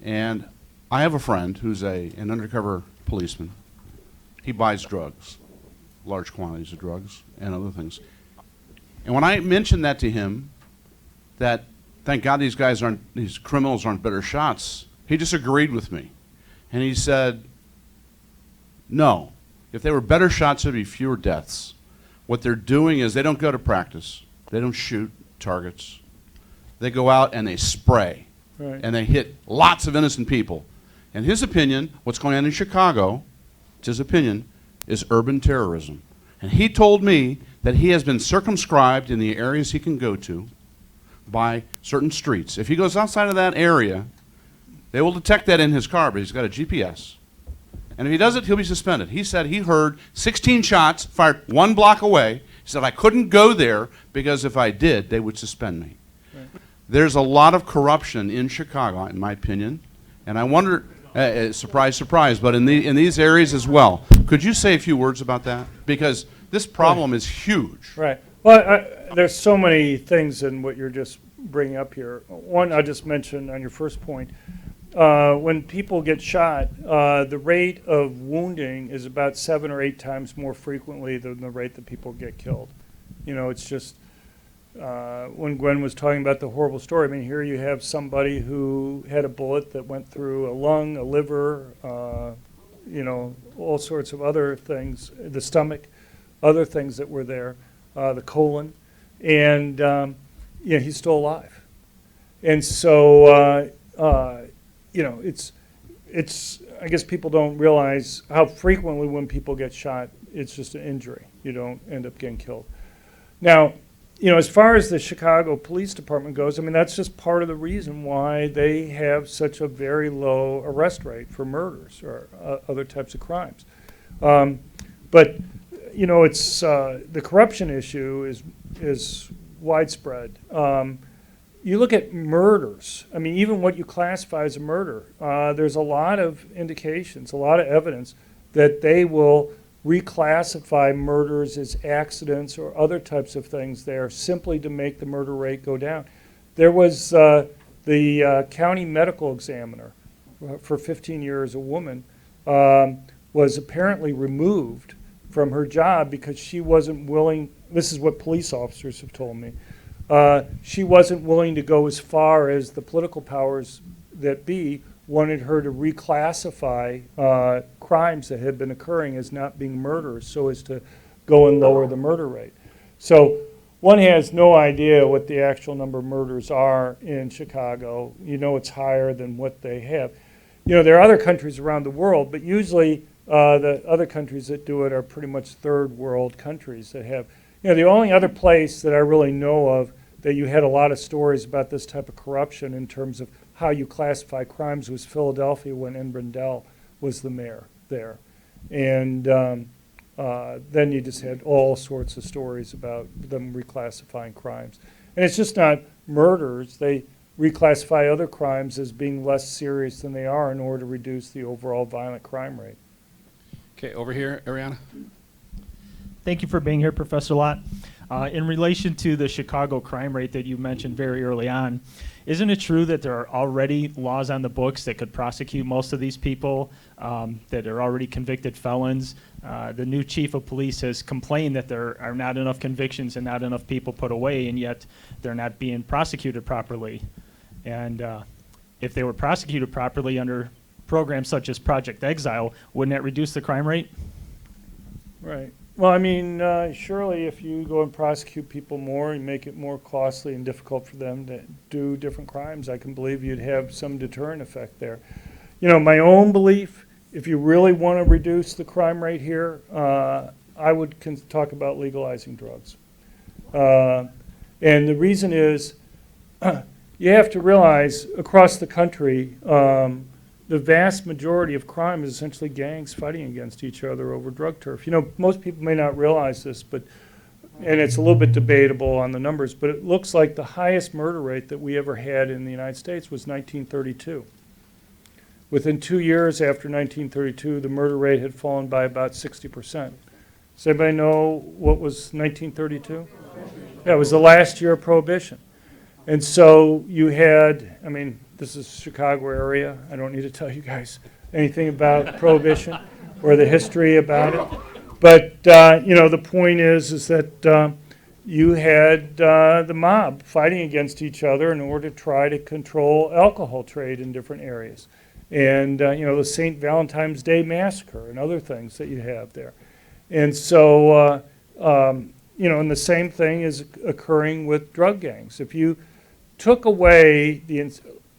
And I have a friend who's an undercover policeman. He buys drugs, large quantities of drugs and other things. And when I mentioned that to him, that thank God these criminals aren't better shots, he disagreed with me. And he said, no, if they were better shots, there'd be fewer deaths. What they're doing is they don't go to practice. They don't shoot targets. They go out and they spray. Right. And they hit lots of innocent people. In his opinion, what's going on in Chicago, it's his opinion, is urban terrorism. And he told me that he has been circumscribed in the areas he can go to by certain streets. If he goes outside of that area, they will detect that in his car, but he's got a GPS. And if he does it, he'll be suspended. He said he heard 16 shots fired 1 block away. He said, I couldn't go there because if I did, they would suspend me. Right. There's a lot of corruption in Chicago, in my opinion, and I wonder, surprise, surprise, but in these areas as well. Could you say a few words about that? Because this problem is huge. Right. Well, there's so many things in what you're just bringing up here. One, I'll just mention on your first point. When people get shot, the rate of wounding is about 7 or 8 times more frequently than the rate that people get killed. It's just, when Gwen was talking about the horrible story, here you have somebody who had a bullet that went through a lung, a liver, all sorts of other things, the stomach, other things that were there, the colon, and he's still alive. And so, it's I guess people don't realize how frequently when people get shot, it's just an injury. You don't end up getting killed. Now, as far as the Chicago Police Department goes, that's just part of the reason why they have such a very low arrest rate for murders or other types of crimes. But it's the corruption issue is widespread. you look at murders, I mean, even what you classify as a murder, there's a lot of indications, a lot of evidence that they will reclassify murders as accidents or other types of things there simply to make the murder rate go down. There was the county medical examiner for 15 years, a woman, was apparently removed from her job because she wasn't willing, this is what police officers have told me, she wasn't willing to go as far as the political powers that be wanted her to reclassify crimes that had been occurring as not being murders so as to go and lower the murder rate. So one has no idea what the actual number of murders are in Chicago. You know it's higher than what they have. You know, there are other countries around the world, but usually the other countries that do it are pretty much third world countries that have, you know, the only other place that I really know of that you had a lot of stories about this type of corruption in terms of how you classify crimes was Philadelphia when N. Brindell was the mayor there. And then you just had all sorts of stories about them reclassifying crimes. And it's just not murders. They reclassify other crimes as being less serious than they are in order to reduce the overall violent crime rate. Okay, over here, Ariana. Thank you for being here, Professor Lott. In relation to the Chicago crime rate that you mentioned very early on, isn't it true that there are already laws on the books that could prosecute most of these people that are already convicted felons? The new chief of police has complained that there are not enough convictions and not enough people put away, and yet they're not being prosecuted properly. And if they were prosecuted properly under programs such as Project Exile, wouldn't that reduce the crime rate? Right. Well, I mean, surely if you go and prosecute people more and make it more costly and difficult for them to do different crimes, I can believe you'd have some deterrent effect there. You know, my own belief, if you really want to reduce the crime rate here, I would talk about legalizing drugs. And the reason is you have to realize across the country, the vast majority of crime is essentially gangs fighting against each other over drug turf. You know, most people may not realize this, but, and it's a little bit debatable on the numbers, but it looks like the highest murder rate that we ever had in the United States was 1932. Within 2 years after 1932, the murder rate had fallen by about 60%. Does anybody know what was 1932? Yeah, it was the last year of Prohibition. And so you had, I mean, this is Chicago area. I don't need to tell you guys anything about Prohibition or the history about it. But, you know, the point is that you had the mob fighting against each other in order to try to control alcohol trade in different areas. And, you know, the St. Valentine's Day Massacre and other things that you have there. And so, you know, and the same thing is occurring with drug gangs. If you took away the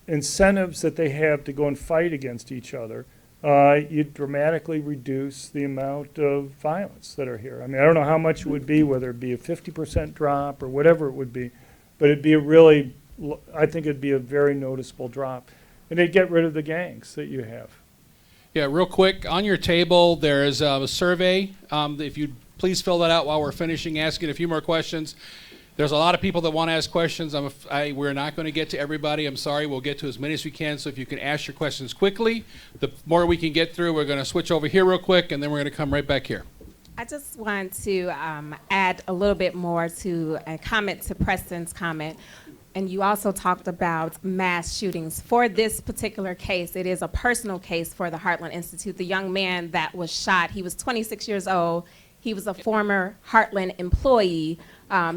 incentives that they have to go and fight against each other, you'd dramatically reduce the amount of violence that are here. I mean, I don't know how much it would be, whether it be a 50% drop or whatever it would be, but it'd be a really, I think it'd be a very noticeable drop. And they'd get rid of the gangs that you have. Yeah, real quick, on your table, there is a survey. If you'd please fill that out while we're finishing asking a few more questions. There's a lot of people that want to ask questions. We're not going to get to everybody. I'm sorry. We'll get to as many as we can. So if you can ask your questions quickly, the more we can get through. We're going to switch over here real quick, and then we're going to come right back here. I just want to add a little bit more to a comment to Preston's comment. And you also talked about mass shootings. For this particular case, it is a personal case for the Heartland Institute. The young man that was shot, he was 26 years old. He was a former Heartland employee.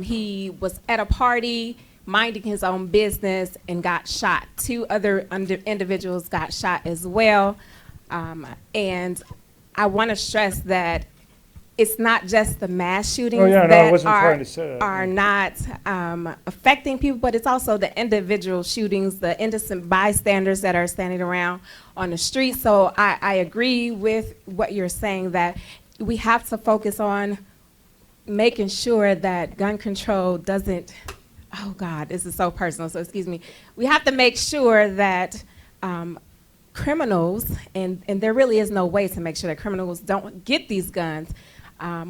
He was at a party, minding his own business, and got shot. 2 other individuals got shot as well. And I want to stress that it's not just the mass shootings that are not affecting people, but it's also the individual shootings, the innocent bystanders that are standing around on the street. So I agree with what you're saying, that we have to focus on making sure that gun control doesn't, oh God, this is so personal, so excuse me. We have to make sure that criminals, and there really is no way to make sure that criminals don't get these guns,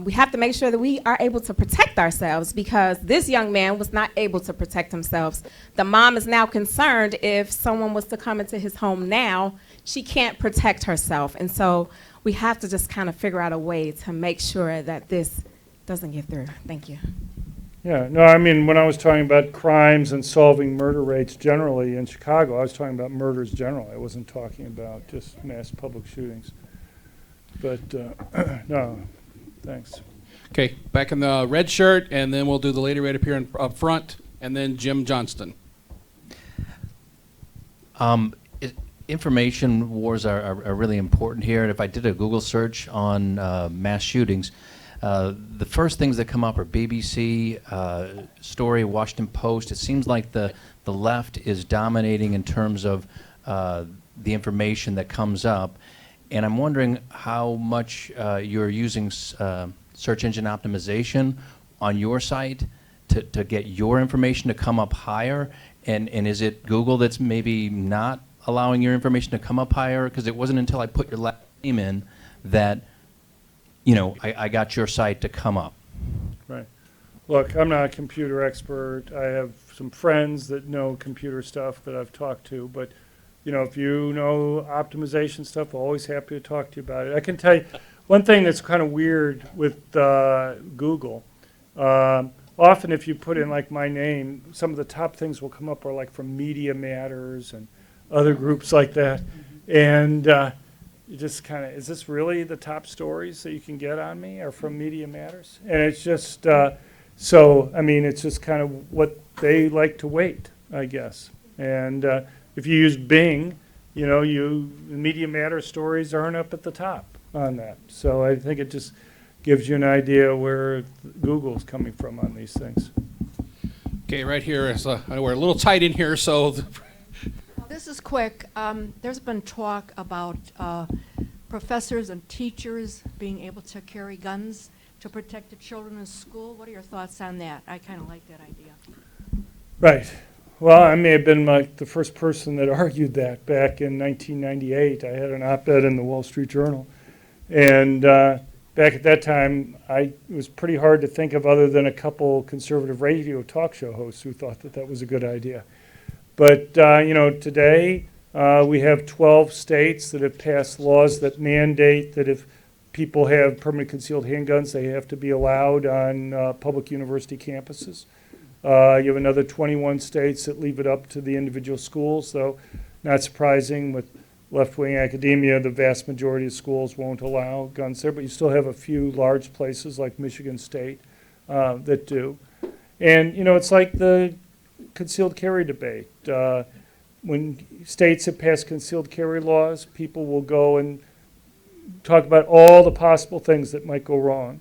We have to make sure that we are able to protect ourselves, because this young man was not able to protect himself. The mom is now concerned if someone was to come into his home now, she can't protect herself. And so we have to just kind of figure out a way to make sure that this doesn't get through. Thank you. Yeah, no, I mean, when I was talking about crimes and solving murder rates generally in Chicago, I was talking about murders generally. I wasn't talking about just mass public shootings. But, no, thanks. Okay, back in the red shirt, and then we'll do the lady right up here up front, and then Jim Johnston. Information wars are really important here. And if I did a Google search on mass shootings, the first things that come up are BBC, story, Washington Post. It seems like the left is dominating in terms of the information that comes up. And I'm wondering how much you're using search engine optimization on your site to get your information to come up higher. And is it Google that's maybe not allowing your information to come up higher? Because it wasn't until I put your last name in that, you know, I got your site to come up. Right. Look, I'm not a computer expert. I have some friends that know computer stuff that I've talked to, but you know, if you know optimization stuff, always happy to talk to you about it. I can tell you one thing that's kind of weird with Google. Often if you put in like my name, some of the top things will come up are like from Media Matters and other groups like that. And you just kind of, is this really the top stories that you can get on me are from Media Matters? And it's just, so, I mean, it's just kind of what they like to weight, I guess. And if you use Bing, you know, Media Matters stories aren't up at the top on that. So I think it just gives you an idea where Google's coming from on these things. Okay, right here is, I know we're a little tight in here, so. This is quick. There's been talk about professors and teachers being able to carry guns to protect the children in school. What are your thoughts on that? I kind of like that idea. Right. Well, I may have been the first person that argued that back in 1998. I had an op-ed in the Wall Street Journal. And back at that time, it was pretty hard to think of other than a couple conservative radio talk show hosts who thought that that was a good idea. But, you know, today we have 12 states that have passed laws that mandate that if people have permanent concealed handguns, they have to be allowed on public university campuses. You have another 21 states that leave it up to the individual schools, though not surprising with left-wing academia, the vast majority of schools won't allow guns there, but you still have a few large places like Michigan State that do. And, you know, it's like the concealed carry debate. When states have passed concealed carry laws, people will go and talk about all the possible things that might go wrong.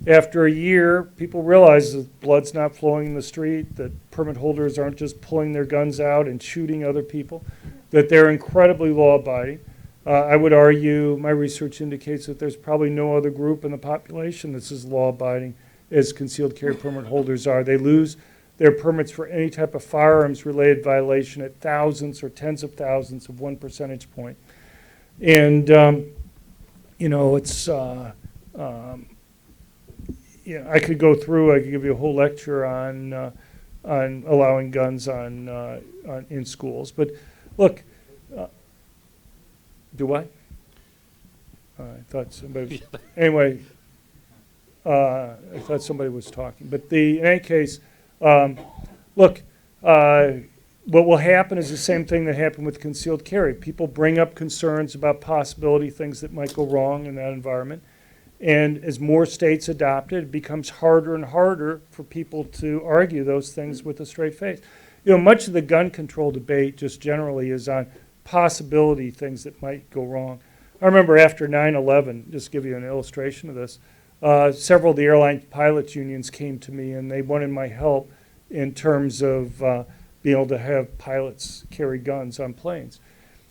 After a year, people realize that blood's not flowing in the street, that permit holders aren't just pulling their guns out and shooting other people, that they're incredibly law-abiding. I would argue, my research indicates that there's probably no other group in the population that's as law-abiding as concealed carry permit holders are. They lose their permits for any type of firearms-related violation at thousands or tens of thousands of 1 percentage point. And, you know, it's, yeah, I could go through, I could give you a whole lecture on allowing guns in schools. But look, do I? I thought somebody was, anyway, I thought somebody was talking. But in any case, look, what will happen is the same thing that happened with concealed carry. People bring up concerns about possibility, things that might go wrong in that environment. And as more states adopt it, it becomes harder and harder for people to argue those things with a straight face. You know, much of the gun control debate just generally is on possibility things that might go wrong. I remember after 9/11, just to give you an illustration of this, several of the airline pilots unions came to me and they wanted my help in terms of being able to have pilots carry guns on planes.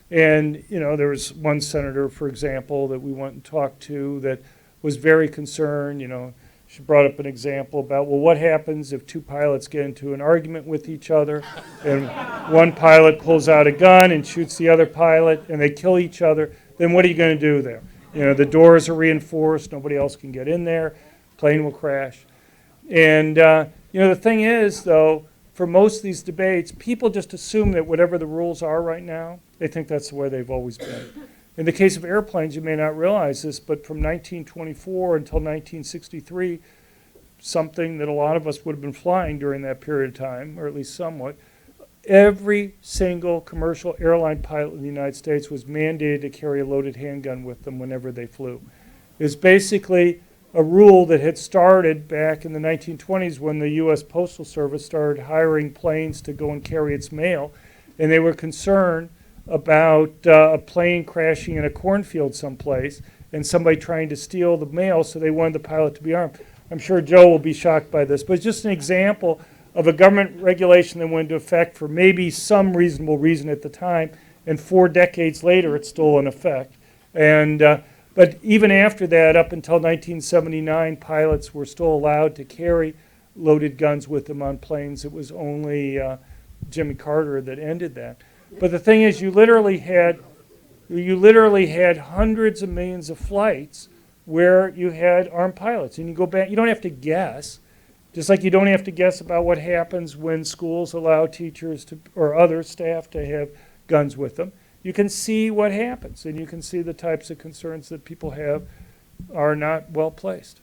And, you know, there was one senator, for example, that we went and talked to that was very concerned. You know, she brought up an example about, well, what happens if two pilots get into an argument with each other and one pilot pulls out a gun and shoots the other pilot and they kill each other, then what are you going to do there? The doors are reinforced, nobody else can get in there, plane will crash. And, the thing is, though, for most of these debates, people just assume that whatever the rules are right now, they think that's the way they've always been. In the case of airplanes, you may not realize this, but from 1924 until 1963, something that a lot of us would have been flying during that period of time, or at least somewhat, every single commercial airline pilot in the United States was mandated to carry a loaded handgun with them whenever they flew. It's basically a rule that had started back in the 1920s when the U.S. Postal Service started hiring planes to go and carry its mail, and they were concerned about a plane crashing in a cornfield someplace and somebody trying to steal the mail, so they wanted the pilot to be armed. I'm sure Joe will be shocked by this, but it's just an example of a government regulation that went into effect for maybe some reasonable reason at the time, and 4 decades later it's still in effect. But even after that, up until 1979, pilots were still allowed to carry loaded guns with them on planes. It was only Jimmy Carter that ended that. But the thing is, you literally had hundreds of millions of flights where you had armed pilots. And you go back, you don't have to guess, just like you don't have to guess about what happens when schools allow teachers to, or other staff to have guns with them. You can see what happens, and you can see the types of concerns that people have are not well placed.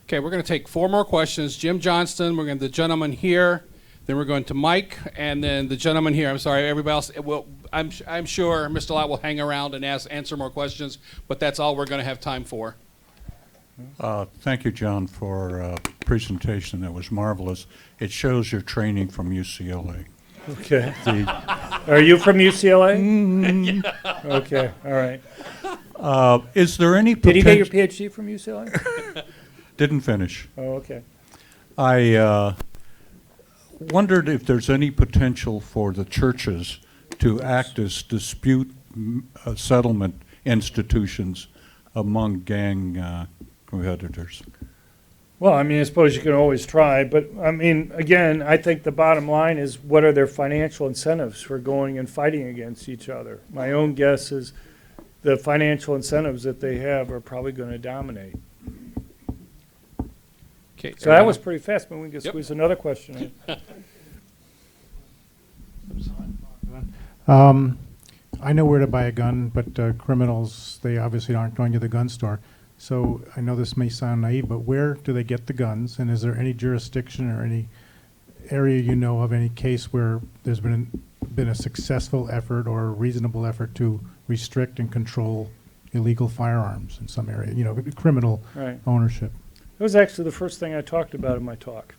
Okay, we're going to take 4 more questions. Jim Johnston, we're going to the gentleman here, then we're going to Mike, and then the gentleman here. I'm sorry, everybody else. I'm sure Mr. Lott will hang around and answer more questions, but that's all we're going to have time for. Thank you, John, for a presentation that was marvelous. It shows your training from UCLA. Okay. Are you from UCLA? Yeah. Okay, all right. Is there any Did you get your potential? PhD from UCLA? Didn't finish. Oh, okay. I wondered if there's any potential for the churches to act as dispute settlement institutions among gang competitors. Well, I suppose you can always try, but again, I think the bottom line is what are their financial incentives for going and fighting against each other? My own guess is the financial incentives that they have are probably going to dominate. Okay. So that was pretty fast, but we can Yep. squeeze another question in. I know where to buy a gun, but criminals, they obviously aren't going to the gun store. So I know this may sound naive, but where do they get the guns? And is there any jurisdiction or any area you know of, any case where there's been a successful effort or a reasonable effort to restrict and control illegal firearms in some area, criminal Right. ownership? That was actually the first thing I talked about in my talk.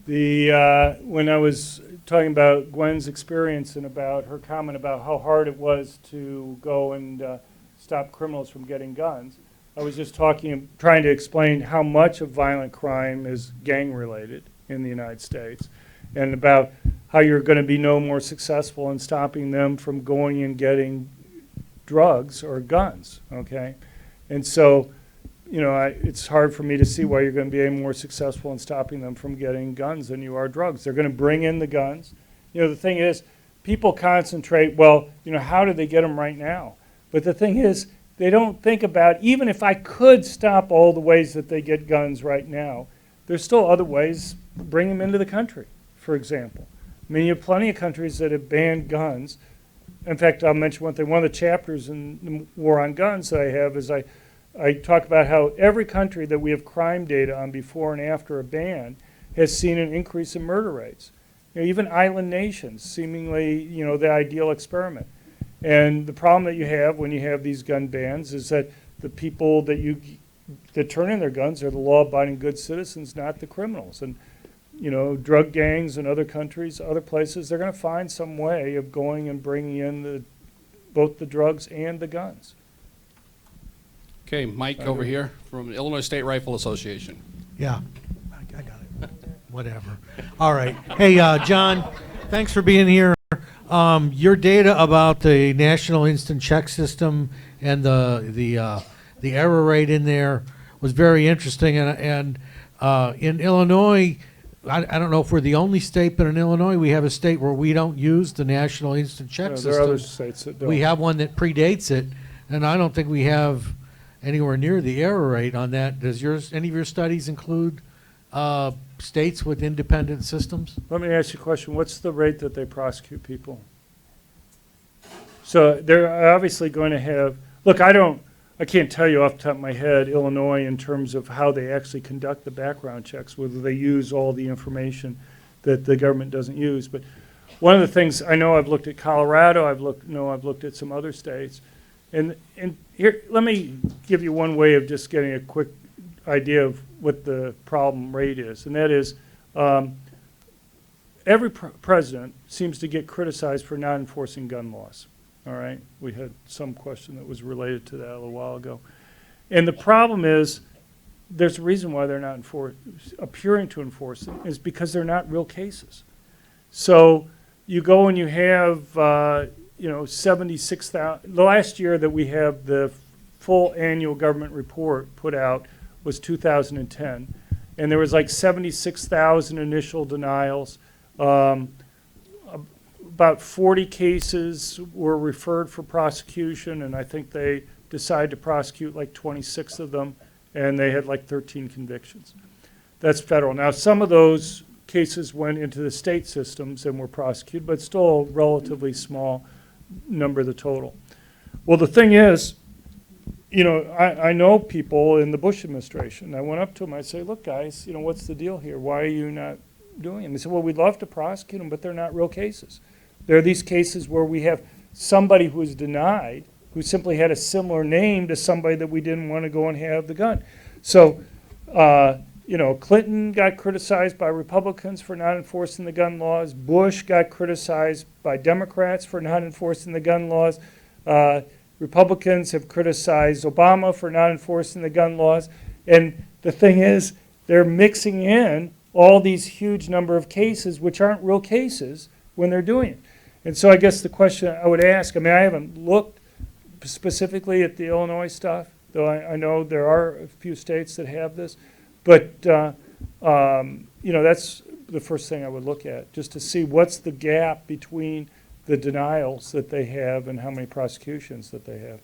When I was talking about Gwen's experience and about her comment about how hard it was to go and stop criminals from getting guns, I was just trying to explain how much of violent crime is gang-related in the United States, and about how you're going to be no more successful in stopping them from going and getting drugs or guns, okay? And so, it's hard for me to see why you're going to be any more successful in stopping them from getting guns than you are drugs. They're going to bring in the guns. The thing is, people concentrate, how do they get them right now? But the thing is, they don't think about, even if I could stop all the ways that they get guns right now, there's still other ways, bring them into the country, for example. You have plenty of countries that have banned guns. In fact, I'll mention one thing. One of the chapters in the War on Guns that I have is I talk about how every country that we have crime data on before and after a ban has seen an increase in murder rates. Even island nations, seemingly, the ideal experiment. And the problem that you have when you have these gun bans is that the people that turn in their guns are the law-abiding good citizens, not the criminals. And drug gangs in other countries, other places, they're going to find some way of going and bringing in both the drugs and the guns. Okay, Mike over here from the Illinois State Rifle Association. Yeah, I got it. Whatever. All right. Hey, John, thanks for being here. Your data about the National Instant Check System and the error rate in there was very interesting. And in Illinois, I don't know if we're the only state, but in Illinois we have a state where we don't use the National Instant Check System. There are other states that don't. We have one that predates it, and I don't think we have anywhere near the error rate on that. Does any of your studies include states with independent systems? Let me ask you a question. What's the rate that they prosecute people? So they're obviously going to have, look, I can't tell you off the top of my head, Illinois, in terms of how they actually conduct the background checks, whether they use all the information that the government doesn't use. But one of the things, I know I've looked at Colorado, I've looked at some other states. And here, let me give you one way of just getting a quick idea of what the problem rate is. And that is, every president seems to get criticized for not enforcing gun laws. All right, we had some question that was related to that a little while ago. And the problem is, there's a reason why they're not appearing to enforce them, is because they're not real cases. So you go and you have, 76,000, the last year that we have the full annual government report put out was 2010. And there was like 76,000 initial denials. About 40 cases were referred for prosecution, and I think they decided to prosecute like 26 of them, and they had like 13 convictions. That's federal. Now, some of those cases went into the state systems and were prosecuted, but still a relatively small number of the total. Well, the thing is, I know people in the Bush administration. I went up to them, I say, look, guys, what's the deal here? Why are you not doing them? They said, well, we'd love to prosecute them, but they're not real cases. There are these cases where we have somebody who is denied, who simply had a similar name to somebody that we didn't want to go and have the gun. So, Clinton got criticized by Republicans for not enforcing the gun laws. Bush got criticized by Democrats for not enforcing the gun laws. Republicans have criticized Obama for not enforcing the gun laws. And the thing is, they're mixing in all these huge number of cases, which aren't real cases, when they're doing it. And so I guess the question I would ask, I haven't looked specifically at the Illinois stuff, though I know there are a few states that have this, but that's the first thing I would look at, just to see what's the gap between the denials that they have and how many prosecutions that they have.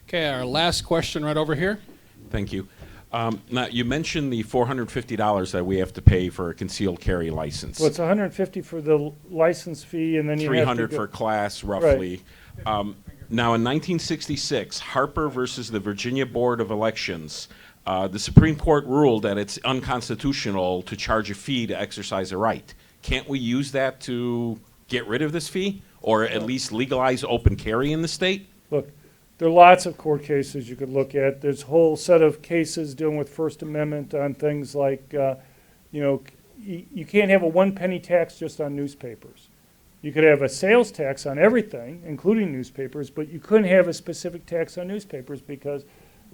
Okay, our last question right over here. Thank you. Now, you mentioned the $450 that we have to pay for a concealed carry license. Well, it's $150 for the license fee, and then you have to $300 for class, roughly. Right. Now, in 1966, Harper versus the Virginia Board of Elections, the Supreme Court ruled that it's unconstitutional to charge a fee to exercise a right. Can't we use that to get rid of this fee, or at least legalize open carry in the state? Look, there are lots of court cases you could look at. There's a whole set of cases dealing with First Amendment on things like, you can't have a 1 penny tax just on newspapers. You could have a sales tax on everything, including newspapers, but you couldn't have a specific tax on newspapers because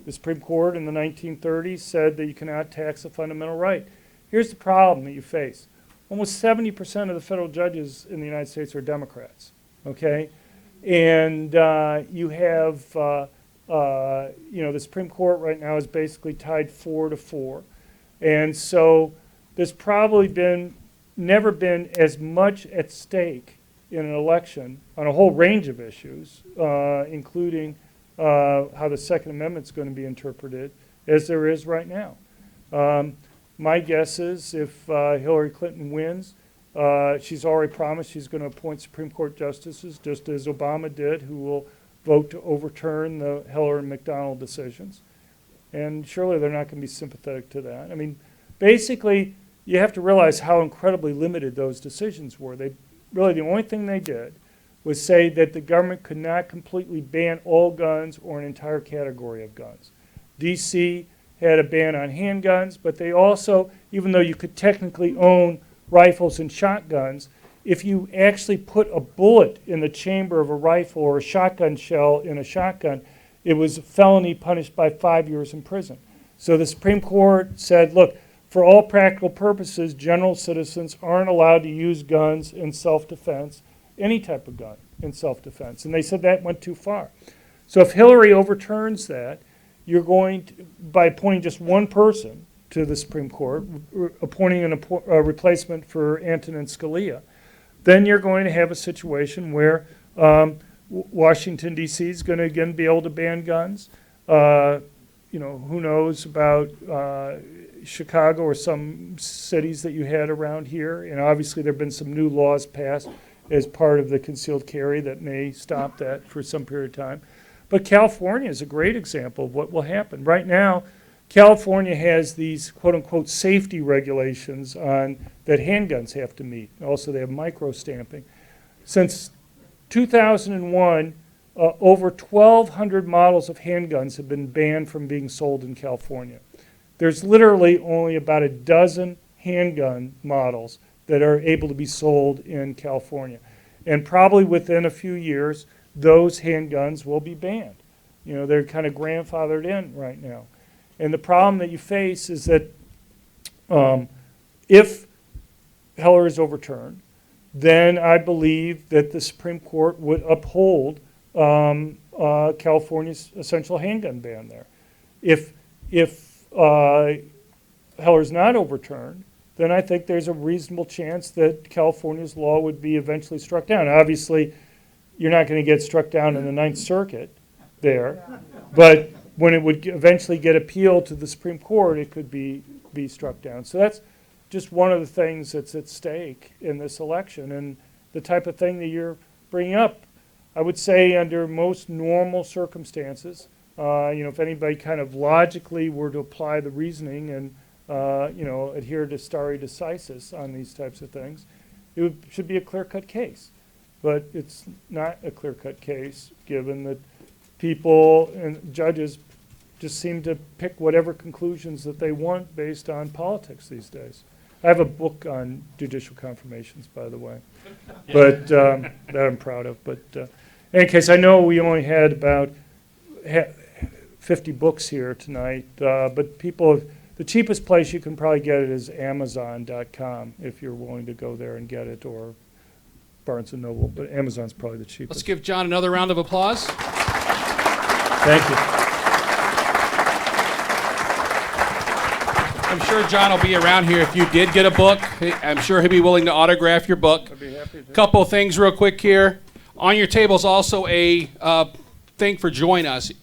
the Supreme Court in the 1930s said that you cannot tax a fundamental right. Here's the problem that you face. Almost 70% of the federal judges in the United States are Democrats, okay? And you have, the Supreme Court right now is basically tied 4-4. And so there's probably never been as much at stake in an election on a whole range of issues, including how the Second Amendment is going to be interpreted, as there is right now. My guess is if Hillary Clinton wins, she's already promised she's going to appoint Supreme Court justices, just as Obama did, who will vote to overturn the Heller and McDonald decisions. And surely they're not going to be sympathetic to that. Basically, you have to realize how incredibly limited those decisions were. The only thing they did was say that the government could not completely ban all guns or an entire category of guns. D.C. had a ban on handguns, but they also, even though you could technically own rifles and shotguns, if you actually put a bullet in the chamber of a rifle or a shotgun shell in a shotgun, it was a felony punished by 5 years in prison. So the Supreme Court said, look, for all practical purposes, general citizens aren't allowed to use guns in self-defense, any type of gun in self-defense. And they said that went too far. So if Hillary overturns that, you're going to, by appointing just one person to the Supreme Court, appointing a replacement for Antonin Scalia, then you're going to have a situation where Washington, D.C. is going to again be able to ban guns. Who knows about Chicago or some cities that you had around here. And obviously there have been some new laws passed as part of the concealed carry that may stop that for some period of time. But California is a great example of what will happen. Right now, California has these quote-unquote safety regulations on that handguns have to meet. Also, they have micro-stamping. Since 2001, over 1,200 models of handguns have been banned from being sold in California. There's literally only about a dozen handgun models that are able to be sold in California. And probably within a few years, those handguns will be banned. They're kind of grandfathered in right now. And the problem that you face is that if Heller is overturned, then I believe that the Supreme Court would uphold California's essential handgun ban there. If Heller's not overturned, then I think there's a reasonable chance that California's law would be eventually struck down. Obviously, you're not going to get struck down in the Ninth Circuit there, but when it would eventually get appealed to the Supreme Court, it could be struck down. So that's just one of the things that's at stake in this election, and the type of thing that you're bringing up. I would say under most normal circumstances, if anybody kind of logically were to apply the reasoning and adhere to stare decisis on these types of things, it should be a clear-cut case. But it's not a clear-cut case, given that people and judges just seem to pick whatever conclusions that they want based on politics these days. I have a book on judicial confirmations, by the way, but that I'm proud of. But in any case, I know we only had about 50 books here tonight, but the cheapest place you can probably get it is Amazon.com if you're willing to go there and get it, or Barnes & Noble, but Amazon's probably the cheapest. Let's give John another round of applause. Thank you. I'm sure John will be around here if you did get a book. I'm sure he'll be willing to autograph your book. I'd be happy to. Couple of things real quick here. On your table is also a thing for Join Us.